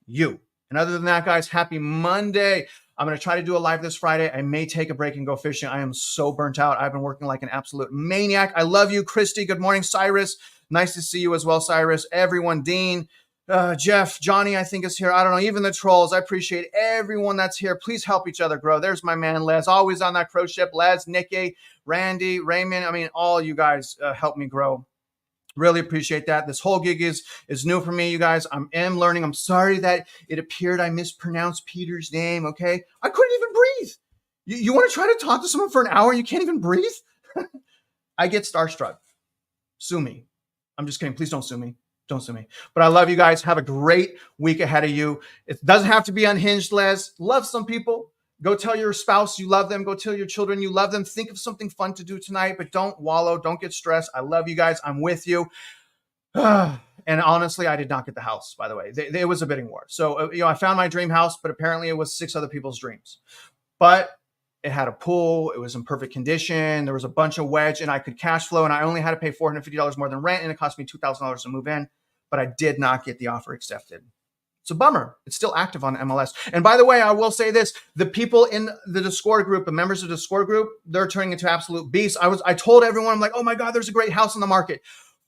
you. And other than that, guys, happy Monday. I'm going to try to do a live this Friday. I may take a break and go fishing. I am so burnt out. I've been working like an absolute maniac. I love you, Christy. Good morning, Cyrus. Nice to see you as well, Cyrus. Everyone, Dean, Jeff, Johnny, I think is here. I don't know, even the trolls. I appreciate everyone that's here. Please help each other grow. There's my man, Les, always on that crow ship. Les, Nikki, Randy, Raymond. I mean, all you guys help me grow. Really appreciate that. This whole gig is new for me, you guys. I am learning. I'm sorry that it appeared I mispronounced Peter's name, okay? I couldn't even breathe. You want to try to talk to someone for an hour and you can't even breathe? I get starstruck. Sue me. I'm just kidding. Please don't sue me. Don't sue me. But I love you guys. Have a great week ahead of you. It doesn't have to be unhinged, Les. Love some people. Go tell your spouse you love them. Go tell your children you love them. Think of something fun to do tonight, but don't wallow. Don't get stressed. I love you guys. I'm with you. And honestly, I did not get the house, by the way. It was a bidding war. So, I found my dream house, but apparently it was 6 other people's dreams. But it had a pool. It was in perfect condition. There was a bunch of wedge, and I could cash flow, and I only had to pay $450 more than rent, and it cost me $2,000 to move in. But I did not get the offer accepted. It's a bummer. It's still active on MLS. And by the way, I will say this, the people in the Discord group, the members of the Discord group, they're turning into absolute beasts. I told everyone, I'm like, oh my God, there's a great house on the market.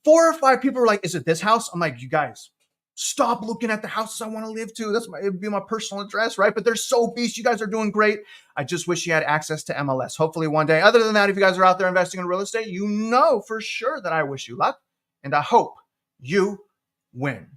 4 or 5 people were like, is it this house? I'm like, you guys, stop looking at the houses I want to live to. It'd be my personal address, right? But they're so beasts. You guys are doing great. I just wish you had access to MLS. Hopefully one day. Other than that, if you guys are out there investing in real estate, you know for sure that I wish you luck, and I hope you win.